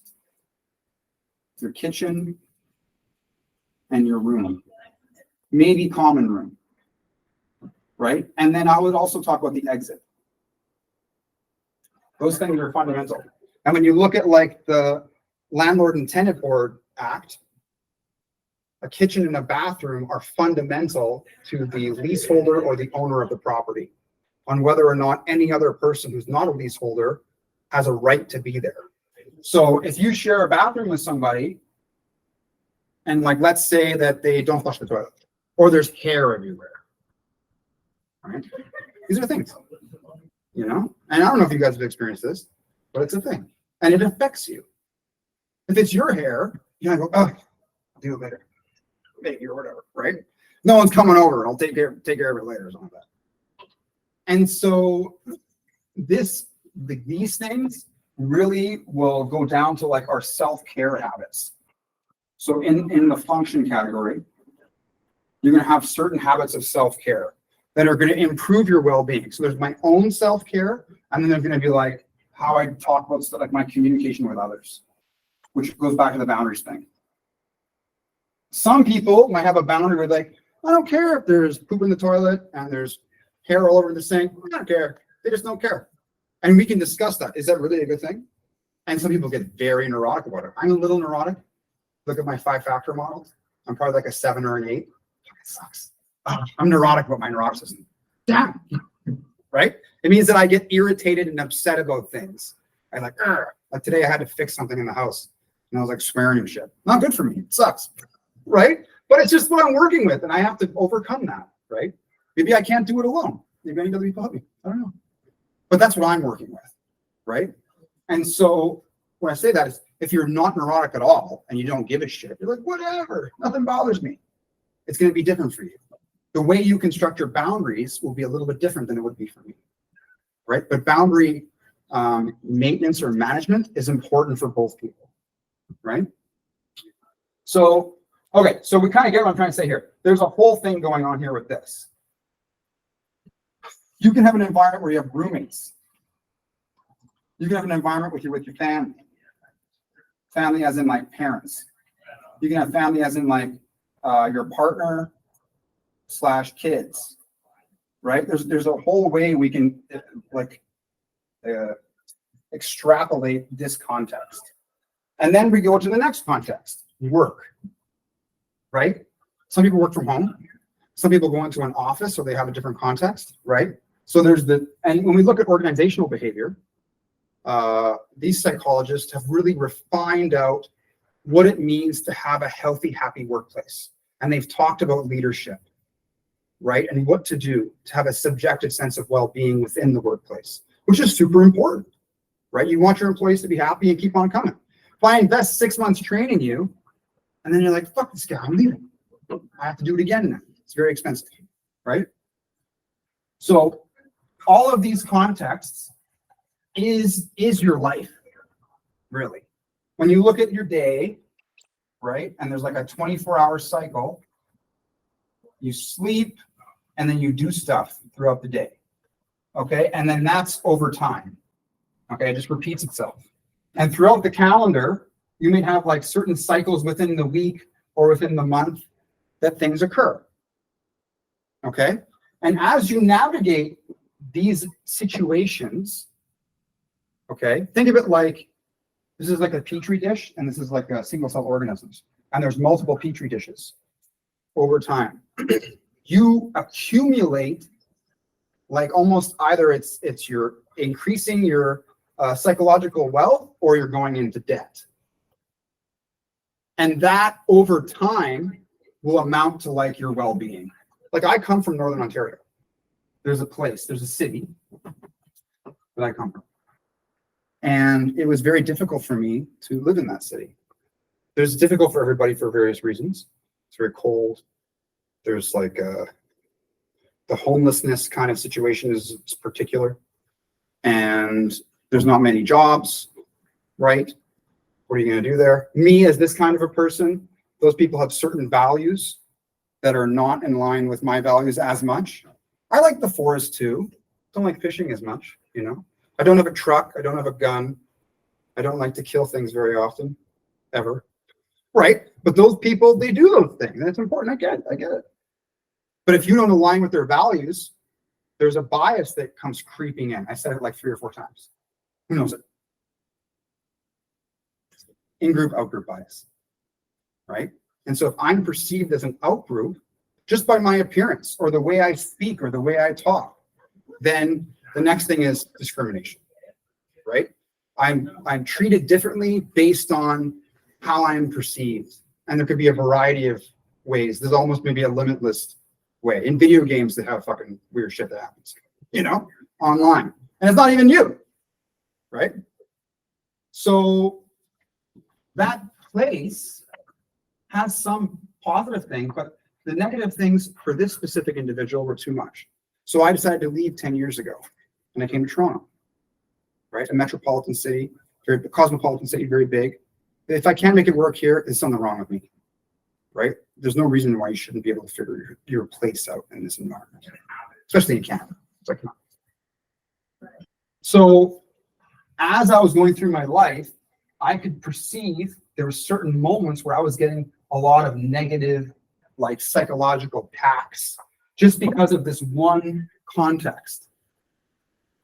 [SPEAKER 1] your kitchen, and your room. Maybe common room. Right? And then I would also talk about the exit. Those things are fundamental. And when you look at like the Landlord and Tenant Board Act, a kitchen and a bathroom are fundamental to the leaseholder or the owner of the property on whether or not any other person who's not a leaseholder has a right to be there. So if you share a bathroom with somebody, and like, let's say that they don't flush the toilet, or there's hair everywhere, right? These are things, you know? And I don't know if you guys have experienced this, but it's a thing. And it affects you. If it's your hair, you're gonna go, oh, I'll do it later. Maybe, or whatever, right? No one's coming over. I'll take care of it later or something like that. And so these things really will go down to like our self-care habits. So in the function category, you're going to have certain habits of self-care that are going to improve your well-being. So there's my own self-care, and then there's going to be like how I talk about stuff, like my communication with others, which goes back to the boundaries thing. Some people might have a boundary where like, I don't care if there's poop in the toilet and there's hair all over the sink. I don't care. They just don't care. And we can discuss that. Is that really a good thing? And some people get very neurotic about it. I'm a little neurotic. Look at my 5-factor model. I'm probably like a 7 or an 8. It sucks. I'm neurotic about my neuroticism. Damn. Right? It means that I get irritated and upset about things. I like today I had to fix something in the house. And I was like swearing and shit. Not good for me. It sucks. Right? But it's just what I'm working with. And I have to overcome that. Right? Maybe I can't do it alone. Maybe I need other people help me. I don't know. But that's what I'm working with. Right? And so when I say that is, if you're not neurotic at all and you don't give a shit, you're like, whatever, nothing bothers me. It's going to be different for you. The way you construct your boundaries will be a little bit different than it would be for me. Right? But boundary maintenance or management is important for both people. Right? So, okay, so we kind of get what I'm trying to say here. There's a whole thing going on here with this. You can have an environment where you have roommates. You can have an environment with your family. Family as in like parents. You can have family as in like your partner / kids, right? There's a whole way we can extrapolate this context. And then we go to the next context, work, right? Some people work from home. Some people go into an office or they have a different context, right? So and when we look at organizational behavior, these psychologists have really refined out what it means to have a healthy, happy workplace. And they've talked about leadership, right? And what to do to have a subjective sense of well-being within the workplace, which is super important, right? You want your employees to be happy and keep on coming. If I invest 6 months training you, and then you're like, fuck this guy, I'm leaving. I have to do it again now. It's very expensive, right? So all of these contexts is your life, really. When you look at your day, right, and there's like a 24-hour cycle, you sleep and then you do stuff throughout the day, okay? And then that's over time, okay? It just repeats itself. And throughout the calendar, you may have like certain cycles within the week or within the month that things occur, okay? And as you navigate these situations, Okay, think of it like this is like a petri dish, and this is like a single cell organisms, and there's multiple petri dishes over time. You accumulate like almost either it's you're increasing your psychological wealth or you're going into debt. And that over time will amount to like your well-being. Like I come from Northern Ontario. There's a city that I come from. And it was very difficult for me to live in that city. It's difficult for everybody for various reasons. It's very cold. There's like the homelessness kind of situation is particular. And there's not many jobs, right? What are you going to do there? Me as this kind of a person, those people have certain values that are not in line with my values as much. I like the forest too. Don't like fishing as much, you know. I don't have a truck. I don't have a gun. I don't like to kill things very often, ever. Right? But those people, they do those things. And it's important. I get it. But if you don't align with their values, there's a bias that comes creeping in. I said it like 3 or 4 times. Who knows it? In-group, out-group bias. Right? And so if I'm perceived as an out-group, just by my appearance or the way I speak or the way I talk, then the next thing is discrimination. Right? I'm treated differently based on how I'm perceived. And there could be a variety of ways. There's almost maybe a limitless way. In video games, they have fucking weird shit that happens, you know, online. And it's not even you, right? So that place has some positive thing, but the negative things for this specific individual were too much. So I decided to leave 10 years ago, and I came to Toronto, right? A metropolitan city, very cosmopolitan city, very big. If I can't make it work here, there's something wrong with me, right? There's no reason why you shouldn't be able to figure your place out in this environment, especially in Canada. It's like, so as I was going through my life, I could perceive there were certain moments where I was getting a lot of negative, like psychological attacks just because of this one context,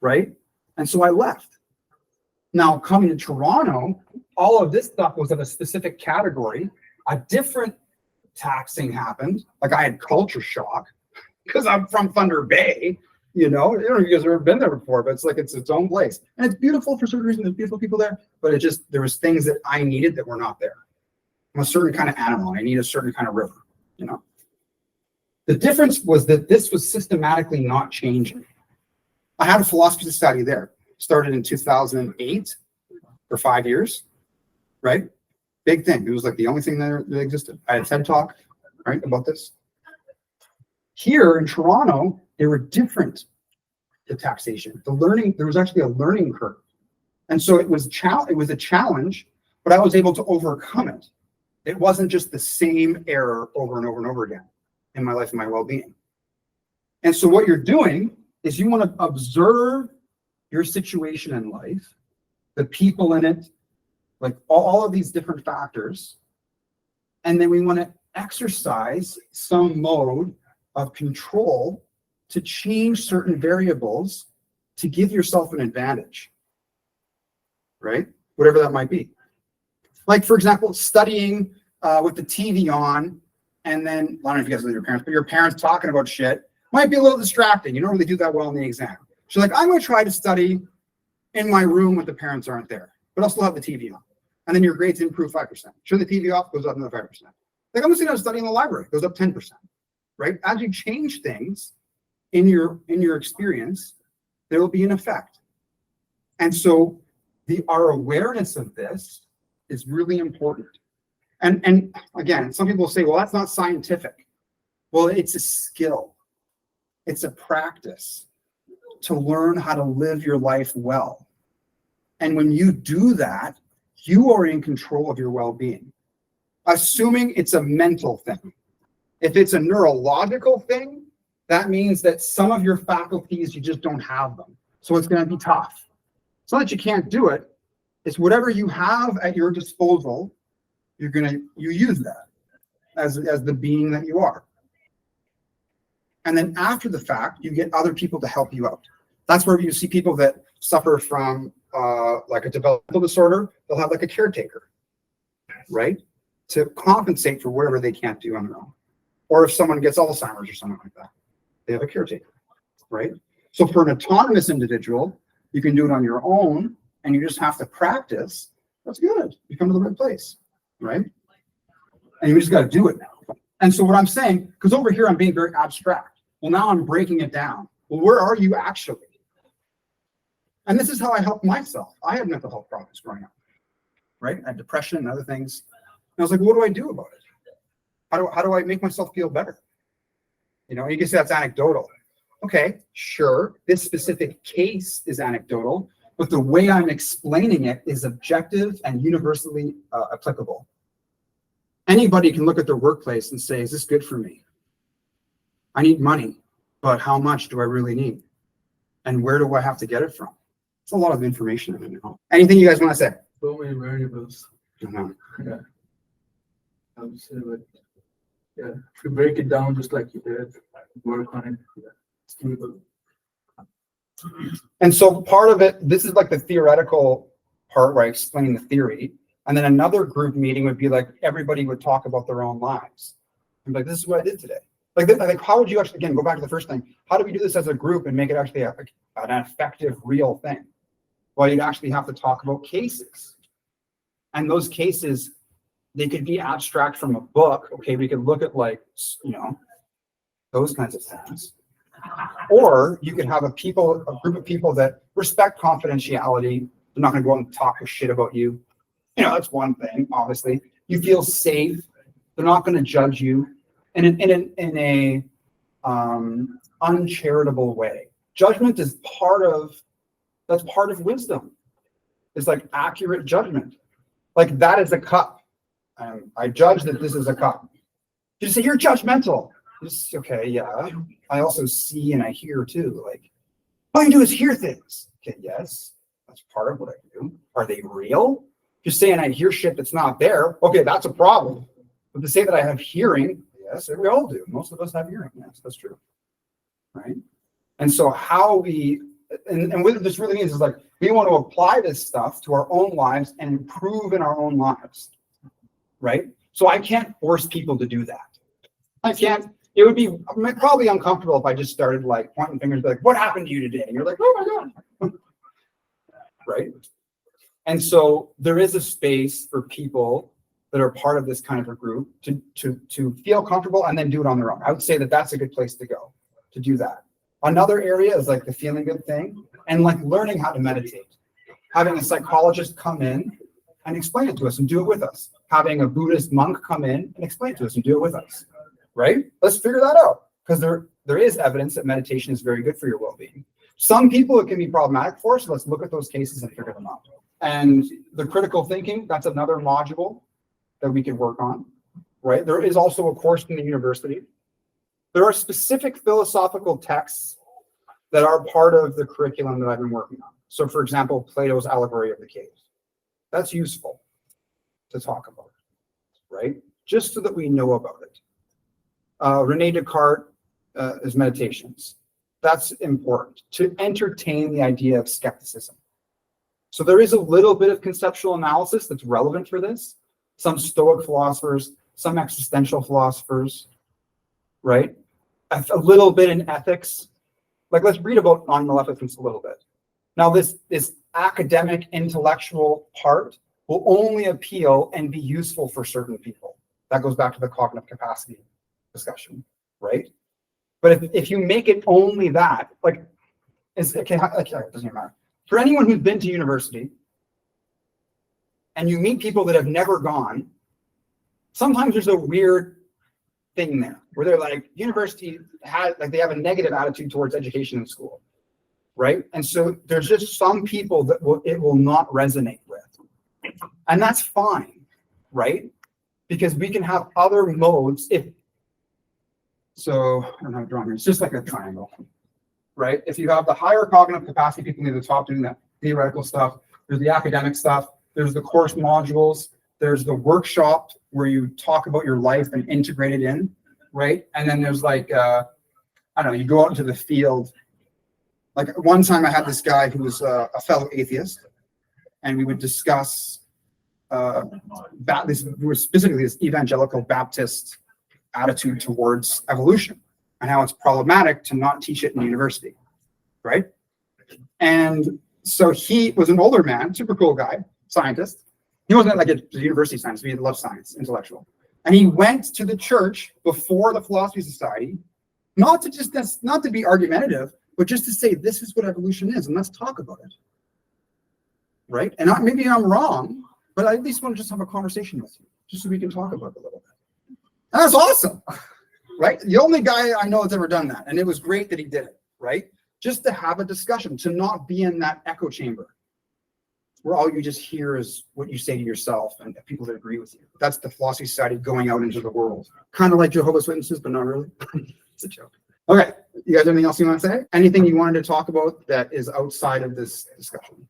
[SPEAKER 1] right? And so I left. Now coming to Toronto, all of this stuff was of a specific category. A different taxing happened. Like I had culture shock because I'm from Thunder Bay, you know. I don't know if you guys have ever been there before, but it's like it's its own place. And it's beautiful for certain reasons. There's beautiful people there, but there was things that I needed that were not there. I'm a certain kind of animal. I need a certain kind of river, you know. The difference was that this was systematically not changing. I had a philosophy study there. Started in 2008 for 5 years, right? Big thing. It was like the only thing that existed. I had a TED Talk, right, about this. Here in Toronto, they were different to taxation. There was actually a learning curve. And so it was a challenge, but I was able to overcome it. It wasn't just the same error over and over and over again in my life and my well-being. And so what you're doing is you want to observe your situation in life, the people in it, like all of these different factors. And then we want to exercise some mode of control to change certain variables to give yourself an advantage, right? Whatever that might be. Like, for example, studying with the TV on, and then, I don't know if you guys live with your parents, but your parents talking about shit might be a little distracting. You don't really do that well in the exam. So like, I'm going to try to study in my room when the parents aren't there, but I'll still have the TV on. And then your grades improve 5%. Turn the TV off, goes up another 5%. Like I'm just going to study in the library, goes up 10%, right? As you change things in your experience, there will be an effect. And so our awareness of this is really important. And again, some people say, well, that's not scientific. Well, it's a skill. It's a practice to learn how to live your life well. And when you do that, you are in control of your well-being, assuming it's a mental thing. If it's a neurological thing, that means that some of your faculties, you just don't have them. So it's going to be tough. It's not that you can't do it. It's whatever you have at your disposal, you use that as the being that you are. And then after the fact, you get other people to help you out. That's where you see people that suffer from like a developmental disorder, they'll have like a caretaker, right? To compensate for whatever they can't do on their own. Or if someone gets Alzheimer's or something like that, they have a caretaker, right? So for an autonomous individual, you can do it on your own and you just have to practice. That's good. You come to the right place, right? And you just got to do it now. And so what I'm saying, because over here I'm being very abstract. Well, now I'm breaking it down. Well, where are you actually? And this is how I helped myself. I had mental health problems growing up, right? I had depression and other things. And I was like, what do I do about it? How do I make myself feel better? You know, you can say that's anecdotal. Okay, sure. This specific case is anecdotal, but the way I'm explaining it is objective and universally applicable. Anybody can look at their workplace and say, is this good for me? I need money, but how much do I really need? And where do I have to get it from? It's a lot of information. I don't know. Anything you guys want to say?
[SPEAKER 5] So many variables.
[SPEAKER 1] Uh-huh.
[SPEAKER 5] Yeah. I would say, but yeah, if you break it down just like you did, work on it. Yeah, it's doable.
[SPEAKER 1] And so part of it, this is like the theoretical part where I explain the theory. And then another group meeting would be like, everybody would talk about their own lives. I'm like, this is what I did today. Like, how would you actually, again, go back to the first thing. How do we do this as a group and make it actually an effective, real thing? Well, you'd actually have to talk about cases. And those cases, they could be abstract from a book. Okay, we could look at like, you know, those kinds of things. Or you could have a group of people that respect confidentiality. They're not going to go out and talk shit about you. You know, that's one thing, obviously. You feel safe. They're not going to judge you in a uncharitable way. Judgment is part of wisdom. It's like accurate judgment. Like that is a cup. I judge that this is a cup. You say you're judgmental. It's okay, yeah. I also see and I hear too. Like all you do is hear things. Okay, yes, that's part of what I do. Are they real? Just saying I hear shit that's not there. Okay, that's a problem. But to say that I have hearing, yes, we all do. Most of us have hearing. Yes, that's true. Right? And so how we, and what this really means is like, we want to apply this stuff to our own lives and improve in our own lives. Right? So I can't force people to do that. I can't. It would be probably uncomfortable if I just started like pointing fingers, like, what happened to you today? And you're like, oh my God. Right? And so there is a space for people that are part of this kind of a group to feel comfortable and then do it on their own. I would say that that's a good place to go to do that. Another area is like the feeling good thing and like learning how to meditate. Having a psychologist come in and explain it to us and do it with us. Having a Buddhist monk come in and explain it to us and do it with us. Right? Let's figure that out because there is evidence that meditation is very good for your well-being. Some people it can be problematic for, so let's look at those cases and figure them out. And the critical thinking, that's another module that we can work on, right? There is also a course in the university. There are specific philosophical texts that are part of the curriculum that I've been working on. So for example, Plato's Allegory of the Cave. That's useful to talk about, right? Just so that we know about it. Rene Descartes' is Meditations. That's important to entertain the idea of skepticism. So there is a little bit of conceptual analysis that's relevant for this. Some Stoic philosophers, some existential philosophers, right? A little bit in ethics. Like let's read about non-maleficence a little bit. Now this academic intellectual part will only appeal and be useful for certain people. That goes back to the cognitive capacity discussion, right? But if you make it only that, like, it doesn't matter. For anyone who's been to university and you meet people that have never gone, sometimes there's a weird thing there where they're like, university has, like, they have a negative attitude towards education in school, right? And so there's just some people that it will not resonate with. And that's fine, right? Because we can have other modes so I don't have it drawn here. It's just like a triangle, right? If you have the higher cognitive capacity people near the top doing that theoretical stuff, there's the academic stuff, there's the course modules, there's the workshop where you talk about your life and integrate it in, right? And then there's like, I don't know, you go out into the field. Like one time I had this guy who was a fellow atheist, and we would discuss specifically this evangelical Baptist attitude towards evolution and how it's problematic to not teach it in university, right? And so he was an older man, super cool guy, scientist. He wasn't like a university scientist, but he loved science, intellectual. And he went to the church before the Philosophy Society, not to be argumentative, but just to say, this is what evolution is, and let's talk about it. Right? And maybe I'm wrong, but I at least want to just have a conversation with you, just so we can talk about it a little bit. And that's awesome, right? The only guy I know that's ever done that, and it was great that he did it, right? Just to have a discussion, to not be in that echo chamber where all you just hear is what you say to yourself and people that agree with you. That's the Philosophy Society going out into the world. Kind of like Jehovah's Witnesses, but not really. It's a joke. Okay, you guys have anything else you want to say? Anything you wanted to talk about that is outside of this discussion?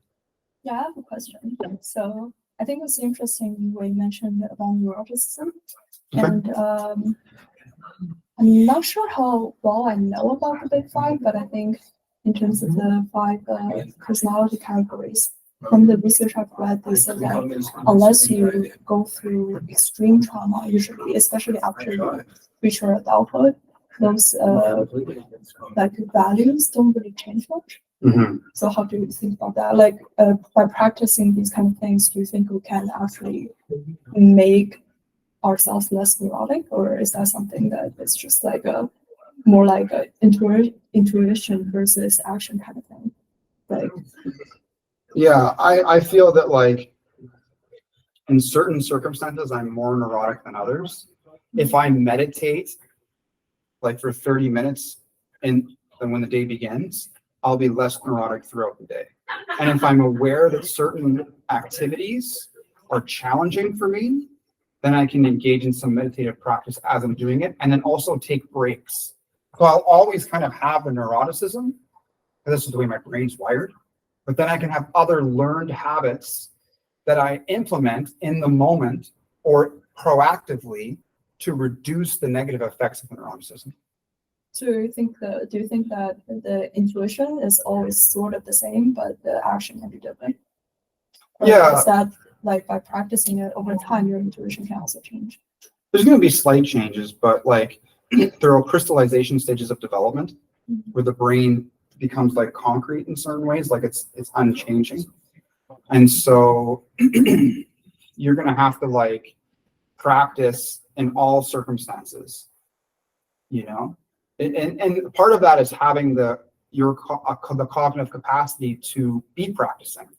[SPEAKER 6] Yeah, I have a question. So I think it's interesting when you mentioned about neuroticism.
[SPEAKER 1] Okay.
[SPEAKER 6] And I'm not sure how well I know about the Big Five, but I think in terms of the five personality categories, from the research I've read, they said that unless you go through extreme trauma, usually, especially after you reach your adulthood, those like values don't really change much.
[SPEAKER 1] Mm-hmm.
[SPEAKER 6] So how do you think about that? Like by practicing these kind of things, do you think we can actually make ourselves less neurotic, or is that something that is just like a more like a intuition versus action kind of thing? Like,
[SPEAKER 1] Yeah, I feel that like in certain circumstances, I'm more neurotic than others. If I meditate like for 30 minutes and then when the day begins, I'll be less neurotic throughout the day. And if I'm aware that certain activities are challenging for me, then I can engage in some meditative practice as I'm doing it, and then also take breaks. So I'll always kind of have the neuroticism, because this is the way my brain's wired, but then I can have other learned habits that I implement in the moment or proactively to reduce the negative effects of the neuroticism.
[SPEAKER 6] so do you think that the intuition is always sort of the same, but the action can be different? Or
[SPEAKER 1] Yeah.
[SPEAKER 6] is that like by practicing it over time, your intuition can also change?
[SPEAKER 1] There's going to be slight changes, but like there are crystallization stages of development where the brain becomes like concrete in certain ways, like it's unchanging. And so you're going to have to like practice in all circumstances, you know? And part of that is having the cognitive capacity to be practicing.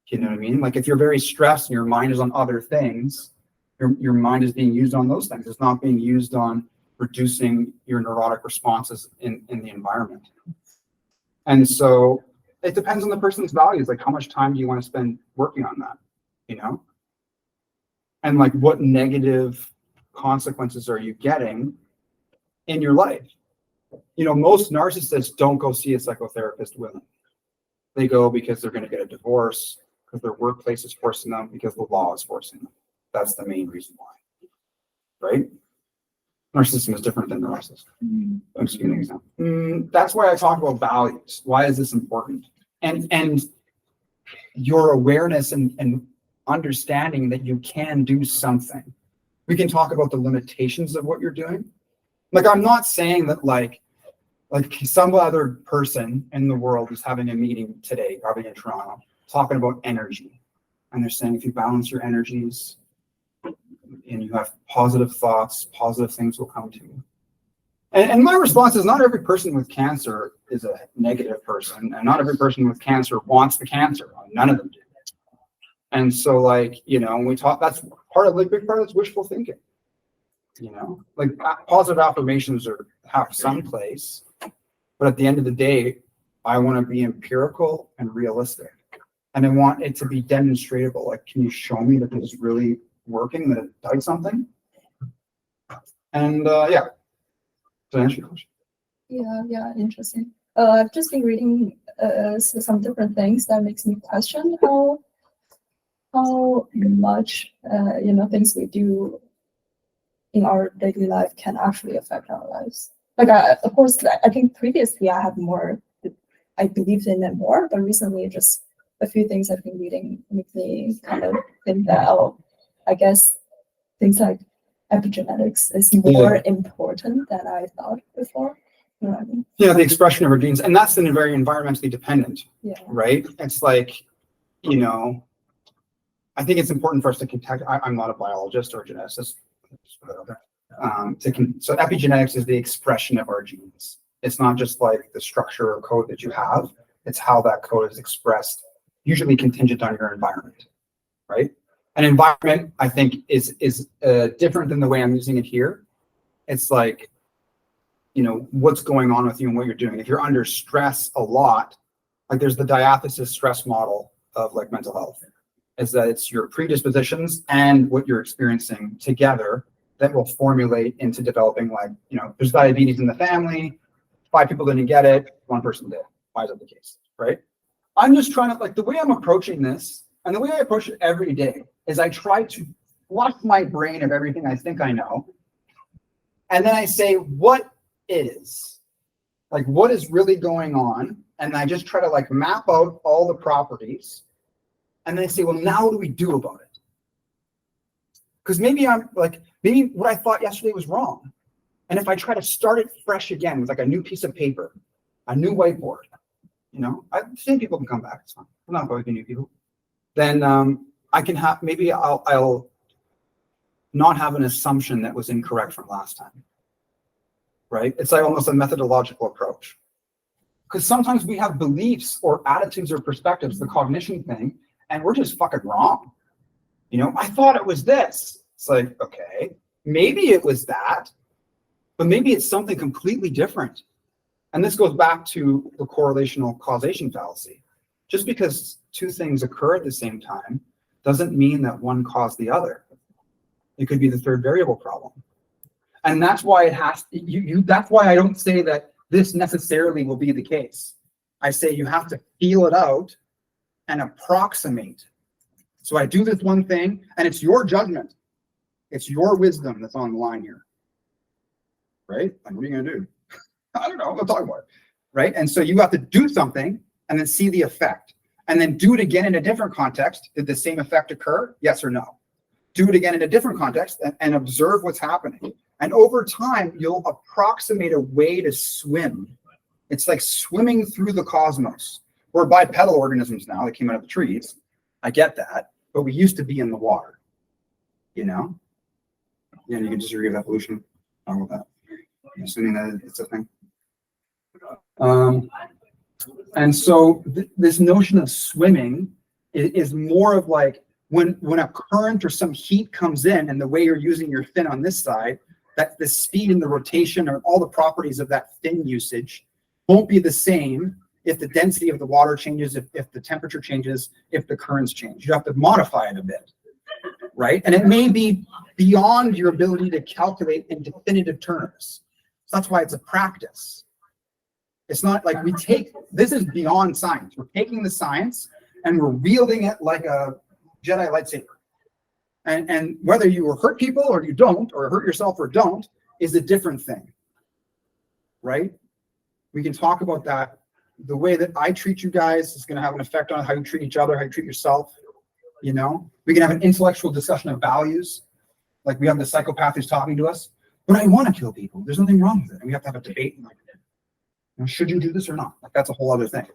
[SPEAKER 1] You know what I mean? Like if you're very stressed and your mind is on other things, your mind is being used on those things. It's not being used on reducing your neurotic responses in the environment. And so it depends on the person's values. Like how much time do you want to spend working on that, you know? And like what negative consequences are you getting in your life? You know, most narcissists don't go see a psychotherapist willingly. They go because they're going to get a divorce, because their workplace is forcing them, because the law is forcing them. That's the main reason why, right? Narcissism is different than narcissism. I'm just giving an example. That's why I talk about values. Why is this important? And your awareness and understanding that you can do something. We can talk about the limitations of what you're doing. Like, I'm not saying that like some other person in the world is having a meeting today, probably in Toronto, talking about energy. And they're saying if you balance your energies and you have positive thoughts, positive things will come to you. And my response is not every person with cancer is a negative person, and not every person with cancer wants the cancer. None of them do. And so, like, you know, when we talk, that's part of, like, big part of it's wishful thinking. You know, like positive affirmations have some place, but at the end of the day, I want to be empirical and realistic, and I want it to be demonstratable. Like, can you show me that this is really working, that it does something? And yeah, to answer your question.
[SPEAKER 6] Yeah, interesting. I've just been reading some different things that makes me question how much things we do in our daily life can actually affect our lives. Like, of course, I think previously I believed in it more, but recently just a few things I've been reading make me kind of think that, oh, I guess things like epigenetics is more important than I thought before. You know what I mean?
[SPEAKER 1] Yeah, the expression of our genes, and that's in very environmentally dependent,
[SPEAKER 6] Yeah.
[SPEAKER 1] right? It's like, you know, I think it's important for us to contact. I'm not a biologist or a geneticist. So epigenetics is the expression of our genes. It's not just like the structure or code that you have. It's how that code is expressed, usually contingent on your environment, right? An environment, I think, is different than the way I'm using it here. It's like, you know, what's going on with you and what you're doing. If you're under stress a lot, like there's the diathesis stress model of like mental health, is that it's your predispositions and what you're experiencing together that will formulate into developing, like, you know, there's diabetes in the family, 5 people didn't get it, 1 person did. Why is that the case, right? I'm just trying to, like, the way I'm approaching this, and the way I approach it every day, is I try to flush my brain of everything I think I know, and then I say, what is? Like, what is really going on? And I just try to, like, map out all the properties, and then I say, well, now what do we do about it? Because maybe maybe what I thought yesterday was wrong. And if I try to start it fresh again with like a new piece of paper, a new whiteboard, you know, same people can come back. It's fine. I'm not going to new people. Then I can have, maybe I'll not have an assumption that was incorrect from last time. Right? It's like almost a methodological approach. Because sometimes we have beliefs or attitudes or perspectives, the cognition thing, and we're just fucking wrong. You know, I thought it was this. It's like, okay, maybe it was that, but maybe it's something completely different. And this goes back to the correlational causation fallacy. Just because 2 things occur at the same time doesn't mean that one caused the other. It could be the 3rd variable problem. And that's why it has to, that's why I don't say that this necessarily will be the case. I say you have to feel it out and approximate. So I do this one thing, and it's your judgment. It's your wisdom that's on the line here. Right? Like, what are you going to do? I don't know. We'll talk about it. Right? And so you have to do something and then see the effect. And then do it again in a different context. Did the same effect occur? Yes or no? Do it again in a different context and observe what's happening. And over time, you'll approximate a way to swim. It's like swimming through the cosmos. We're bipedal organisms now that came out of the trees. I get that, but we used to be in the water, you know? Yeah, you can just agree with evolution. Wrong with that. I'm assuming that it's a thing. And so this notion of swimming is more of like when a current or some heat comes in, and the way you're using your fin on this side, that the speed and the rotation or all the properties of that fin usage won't be the same if the density of the water changes, if the temperature changes, if the currents change. You have to modify it a bit, right? And it may be beyond your ability to calculate in definitive terms. So that's why it's a practice. It's not like this is beyond science. We're taking the science and we're wielding it like a Jedi lightsaber. And whether you hurt people or you don't, or hurt yourself or don't, is a different thing, right? We can talk about that. The way that I treat you guys is going to have an effect on how you treat each other, how you treat yourself. You know, we can have an intellectual discussion of values. Like we have the psychopath who's talking to us, but I want to kill people. There's nothing wrong with it. And we have to have a debate. Like, you know, should you do this or not? Like that's a whole other thing.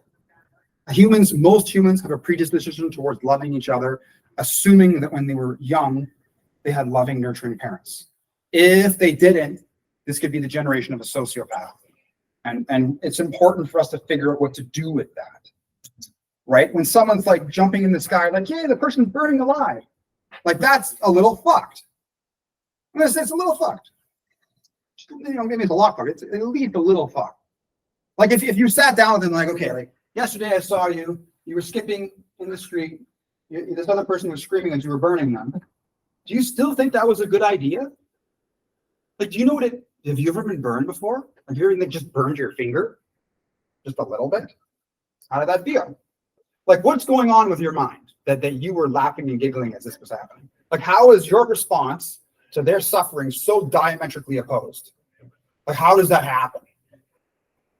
[SPEAKER 1] Most humans have a predisposition towards loving each other, assuming that when they were young, they had loving, nurturing parents. If they didn't, this could be the generation of a sociopath. And it's important for us to figure out what to do with that, right? When someone's like jumping in the sky, like, yeah, the person's burning alive. Like that's a little fucked. I'm gonna say it's a little fucked. You know, maybe it's a lot fucked. It's at least a little fucked. Like if you sat down with them, like, okay, like yesterday I saw you were skipping in the street. This other person was screaming as you were burning them. Do you still think that was a good idea? Like, do you know what have you ever been burned before? Have you ever just burned your finger? Just a little bit? How did that feel? Like, what's going on with your mind that you were laughing and giggling as this was happening? Like, how is your response to their suffering so diametrically opposed? Like, how does that happen?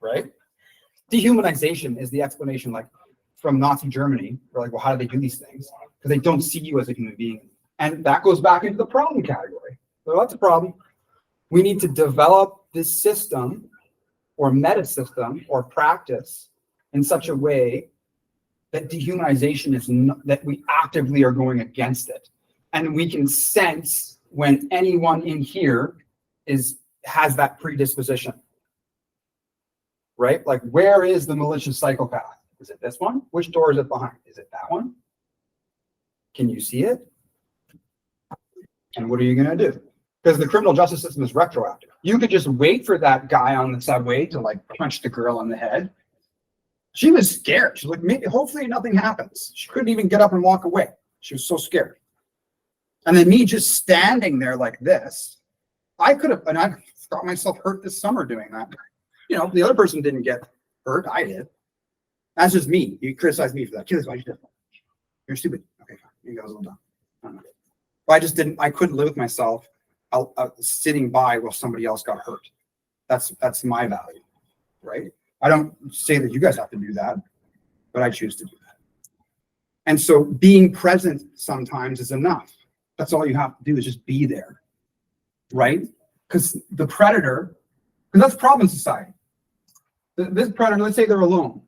[SPEAKER 1] Right? Dehumanization is the explanation. Like, from Nazi Germany. We're like, well, how do they do these things? Because they don't see you as a human being. And that goes back into the problem category. So that's a problem. We need to develop this system or meta system or practice in such a way that dehumanization is not, that we actively are going against it. And we can sense when anyone in here has that predisposition. Right? Like, where is the malicious psychopath? Is it this one? Which door is it behind? Is it that one? Can you see it? And what are you going to do? Because the criminal justice system is retroactive. You could just wait for that guy on the subway to like punch the girl on the head. She was scared. She's like, maybe, hopefully nothing happens. She couldn't even get up and walk away. She was so scared. And then me just standing there like this, I could have, and I got myself hurt this summer doing that. You know, the other person didn't get hurt. I did. That's just me. You criticize me for that. You're stupid. Okay, fine. You guys all done. I don't know. But I couldn't live with myself sitting by while somebody else got hurt. That's my value, right? I don't say that you guys have to do that, but I choose to do that. And so being present sometimes is enough. That's all you have to do is just be there, right? Because the predator, because that's the problem in society. This predator, let's say they're alone.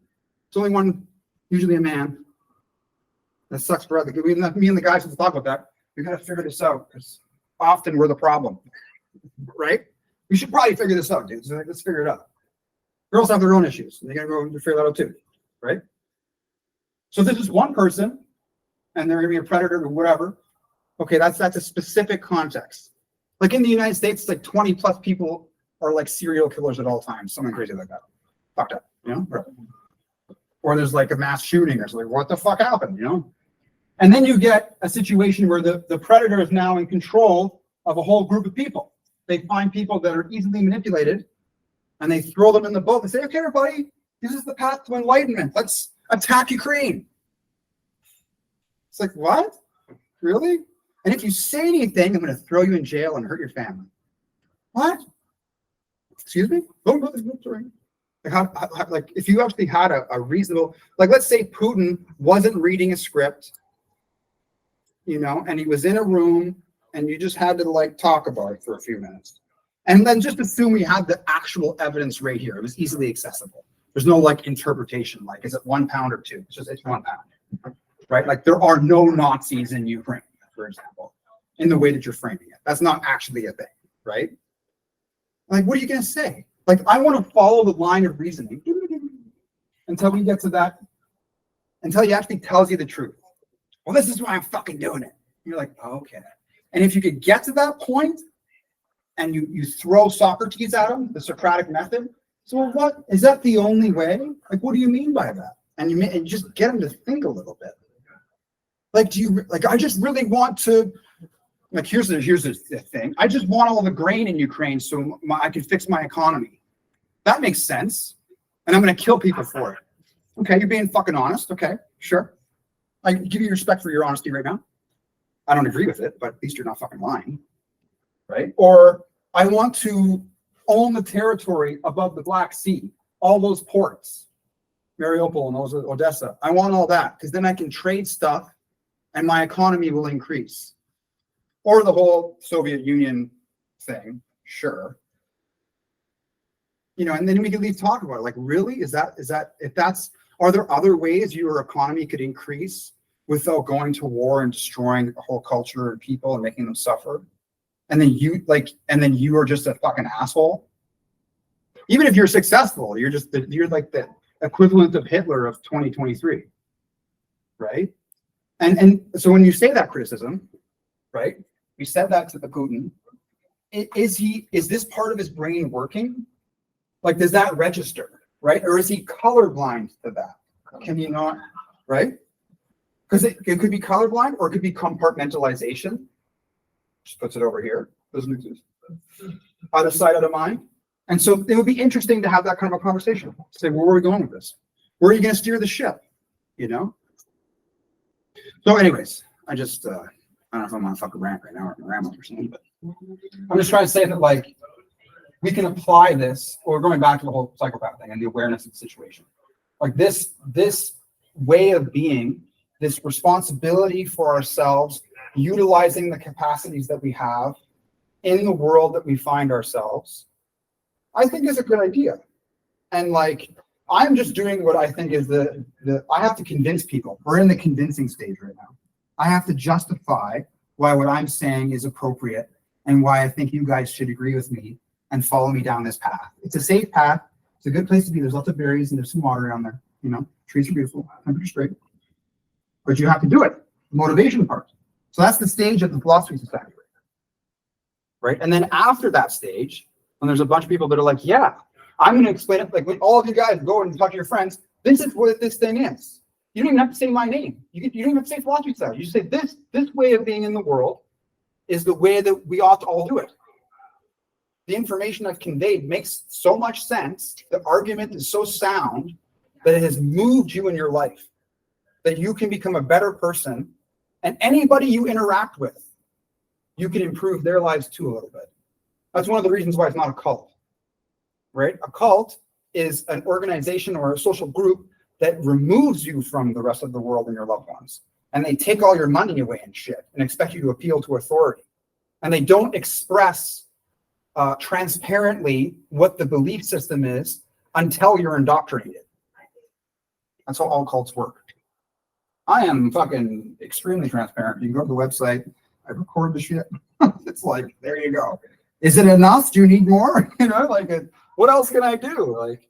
[SPEAKER 1] It's only one, usually a man. That sucks for other. Me and the guys who talk about that. We got to figure this out because often we're the problem, right? We should probably figure this out, dude. So let's figure it out. Girls have their own issues. And they got to go and figure that out too, right? So this is one person, and they're going to be a predator or whatever. Okay, that's a specific context. Like in the United States, it's like 20 plus people are like serial killers at all times. Something crazy like that. Fucked up, you know? Or there's like a mass shooting or something. What the fuck happened, you know? And then you get a situation where the predator is now in control of a whole group of people. They find people that are easily manipulated and they throw them in the boat and say, okay, everybody, this is the path to enlightenment. Let's attack Ukraine. It's like, what? Really? And if you say anything, I'm going to throw you in jail and hurt your family. What? Excuse me? Like if you actually had a reasonable, like let's say Putin wasn't reading a script, you know, and he was in a room and you just had to like talk about it for a few minutes. And then just assume we had the actual evidence right here. It was easily accessible. There's no like interpretation, like is it 1 pound or 2? It's 1 pound, right? Like there are no Nazis in Ukraine, for example, in the way that you're framing it. That's not actually a thing, right? Like, what are you going to say? Like, I want to follow the line of reasoning until we get to that, until he actually tells you the truth. Well, this is why I'm fucking doing it. You're like, oh, okay. And if you could get to that point and you throw Socrates at him, the Socratic method, so what, is that the only way? Like, what do you mean by that? And you just get him to think a little bit. Like, I just really want to, like, here's the thing. I just want all the grain in Ukraine so I can fix my economy. That makes sense. And I'm going to kill people for it. Okay, you're being fucking honest. Okay, sure. I give you respect for your honesty right now. I don't agree with it, but at least you're not fucking lying. Right? Or I want to own the territory above the Black Sea, all those ports, Mariupol and those Odessa. I want all that because then I can trade stuff and my economy will increase. Or the whole Soviet Union thing, sure. You know, and then we can leave talk about it. Like, really? Are there other ways your economy could increase without going to war and destroying a whole culture and people and making them suffer? And then you are just a fucking asshole. Even if you're successful, you're like the equivalent of Hitler of 2023, right? And so when you say that criticism, right? We said that to the Putin. Is this part of his brain working? Like, does that register, right? Or is he colorblind to that? Can you not, right? Because it could be colorblind or it could be compartmentalization. Just puts it over here. Doesn't exist. Out of sight, out of mind. And so it would be interesting to have that kind of a conversation. Say, well, where are we going with this? Where are you going to steer the ship? You know? So anyways, I don't know if I'm on a fucking rant right now or ramble or something, but I'm just trying to say that, like, we can apply this, or going back to the whole psychopath thing and the awareness of the situation. Like this way of being, this responsibility for ourselves, utilizing the capacities that we have in the world that we find ourselves, I think is a good idea. And like, I'm just doing what I think is I have to convince people. We're in the convincing stage right now. I have to justify why what I'm saying is appropriate and why I think you guys should agree with me and follow me down this path. It's a safe path. It's a good place to be. There's lots of berries and there's some water down there. You know, trees are beautiful, temperature's great. But you have to do it. The motivation part. So that's the stage of the philosophy society. Right? And then after that stage, when there's a bunch of people that are like, yeah, I'm going to explain it. Like when all of you guys go and talk to your friends, this is what this thing is. You don't even have to say my name. You don't even have to say philosophy society. You just say this way of being in the world is the way that we ought to all do it. The information I've conveyed makes so much sense. The argument is so sound that it has moved you in your life, that you can become a better person, and anybody you interact with, you can improve their lives too a little bit. That's one of the reasons why it's not a cult, right? A cult is an organization or a social group that removes you from the rest of the world and your loved ones. And they take all your money away and shit and expect you to appeal to authority. And they don't express transparently what the belief system is until you're indoctrinated. That's how all cults work. I am fucking extremely transparent. You can go to the website, I record the shit. It's like, there you go. Is it enough? Do you need more? You know, like, what else can I do? Like,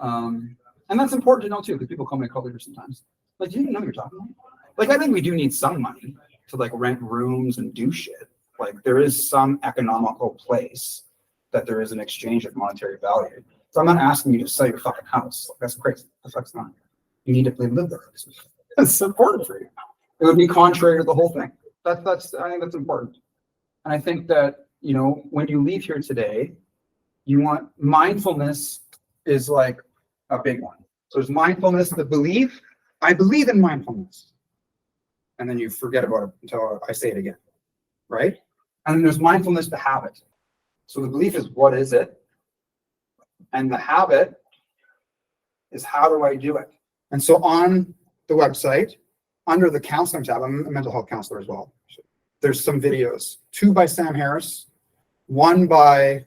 [SPEAKER 1] and that's important to know too, because people call me a cult leader sometimes. Like, do you even know what you're talking about? Like, I think we do need some money to like rent rooms and do shit. Like, there is some economical place that there is an exchange of monetary value. So I'm not asking you to sell your fucking house. Like, that's crazy. The fuck's not. You need to live there. It's important for you. It would be contrary to the whole thing. I think that's important. And I think that, you know, when you leave here today, you want mindfulness is like a big one. So there's mindfulness, the belief. I believe in mindfulness. And then you forget about it until I say it again, right? And then there's mindfulness, the habit. So the belief is, what is it? And the habit is, how do I do it? And so on the website, under the counseling tab, I'm a mental health counselor as well. There's some videos, 2 by Sam Harris, 1 by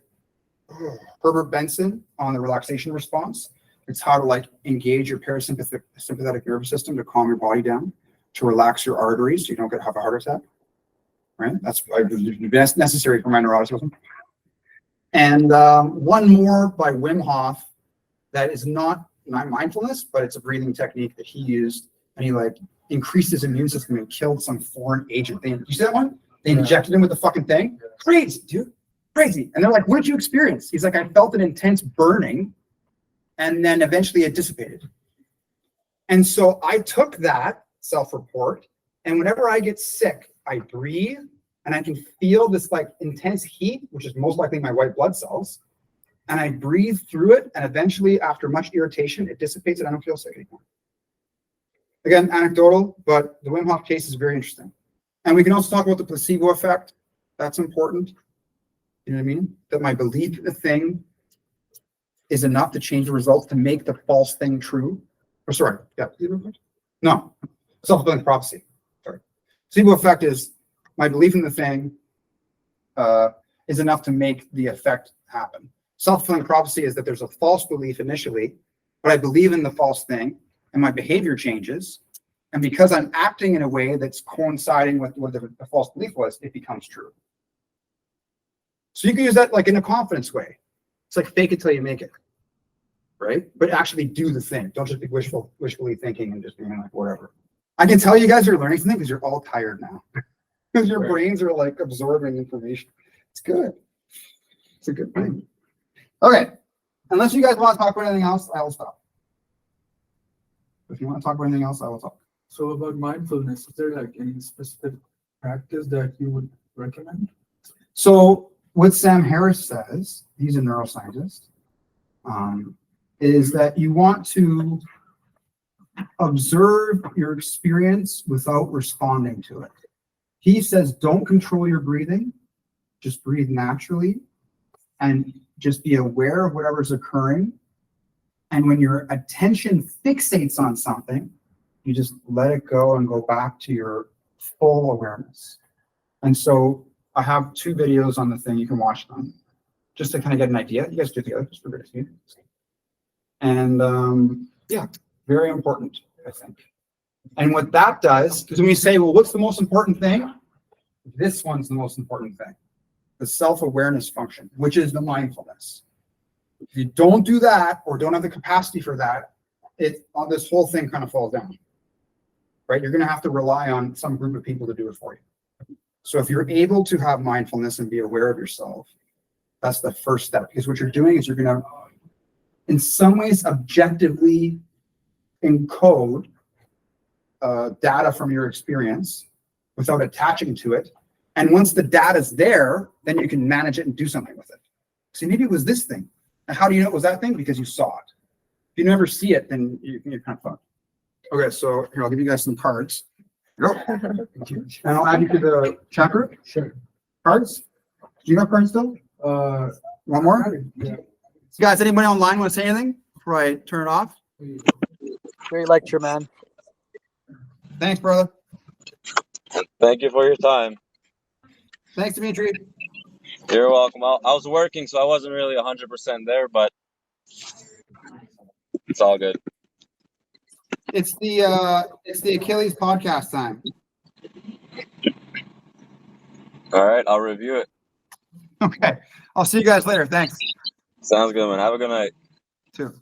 [SPEAKER 1] Herbert Benson on the relaxation response. It's how to like engage your sympathetic nervous system to calm your body down, to relax your arteries so you don't have a heart attack. Right? That's necessary for my neuroticism. And 1 more by Wim Hof that is not mindfulness, but it's a breathing technique that he used, and he like increased his immune system and killed some foreign agent. You see that one? They injected him with the fucking thing. Crazy, dude. Crazy. And they're like, what did you experience? He's like, I felt an intense burning, and then eventually it dissipated. And so I took that self-report, and whenever I get sick, I breathe, and I can feel this like intense heat, which is most likely my white blood cells. And I breathe through it, and eventually, after much irritation, it dissipates, and I don't feel sick anymore. Again, anecdotal, but the Wim Hof case is very interesting. And we can also talk about the placebo effect. That's important. You know what I mean? That my belief in the thing is enough to change the results to make the false thing true. Or sorry, yeah, no, self-fulfilling prophecy. Sorry, placebo effect is my belief in the thing is enough to make the effect happen. Self-fulfilling prophecy is that there's a false belief initially, but I believe in the false thing, and my behavior changes. And because I'm acting in a way that's coinciding with what the false belief was, it becomes true. So you can use that like in a confidence way. It's like fake it till you make it, right? But actually do the thing. Don't just be wishfully thinking and just being like whatever. I can tell you guys are learning something because you're all tired now. Because your brains are like absorbing information. It's good. It's a good thing. Okay. Unless you guys want to talk about anything else, I will stop. If you want to talk about anything else, I will talk.
[SPEAKER 5] So about mindfulness, is there like any specific practice that you would recommend?
[SPEAKER 1] So what Sam Harris says, he's a neuroscientist, is that you want to observe your experience without responding to it. He says, don't control your breathing, just breathe naturally and just be aware of whatever's occurring. And when your attention fixates on something, you just let it go and go back to your full awareness. And so I have 2 videos on the thing. You can watch them just to kind of get an idea. You guys do it together just for good. And yeah, very important, I think. And what that does, because when we say, well, what's the most important thing? This one's the most important thing. The self-awareness function, which is the mindfulness. If you don't do that or don't have the capacity for that, this whole thing kind of falls down, right? You're going to have to rely on some group of people to do it for you. So if you're able to have mindfulness and be aware of yourself, that's the first step. Because what you're doing is you're going to, in some ways, objectively encode data from your experience without attaching to it. And once the data's there, then you can manage it and do something with it. See, maybe it was this thing. And how do you know it was that thing? Because you saw it. If you never see it, then you're kind of fucked. Okay, so here, I'll give you guys some cards. Here you go. And I'll add you to the chat group.
[SPEAKER 5] Sure.
[SPEAKER 1] Cards? Do you have cards still? One more?
[SPEAKER 5] Yeah.
[SPEAKER 1] Guys, anybody online want to say anything before I turn it off?
[SPEAKER 7] Great lecture, man.
[SPEAKER 1] Thanks, brother.
[SPEAKER 8] Thank you for your time.
[SPEAKER 1] Thanks, Dimitri.
[SPEAKER 8] You're welcome. I was working, so I wasn't really 100% there, but it's all good.
[SPEAKER 1] It's the Achilles podcast time.
[SPEAKER 8] All right, I'll review it.
[SPEAKER 1] Okay. I'll see you guys later. Thanks.
[SPEAKER 8] Sounds good, man. Have a good night.
[SPEAKER 1] Too.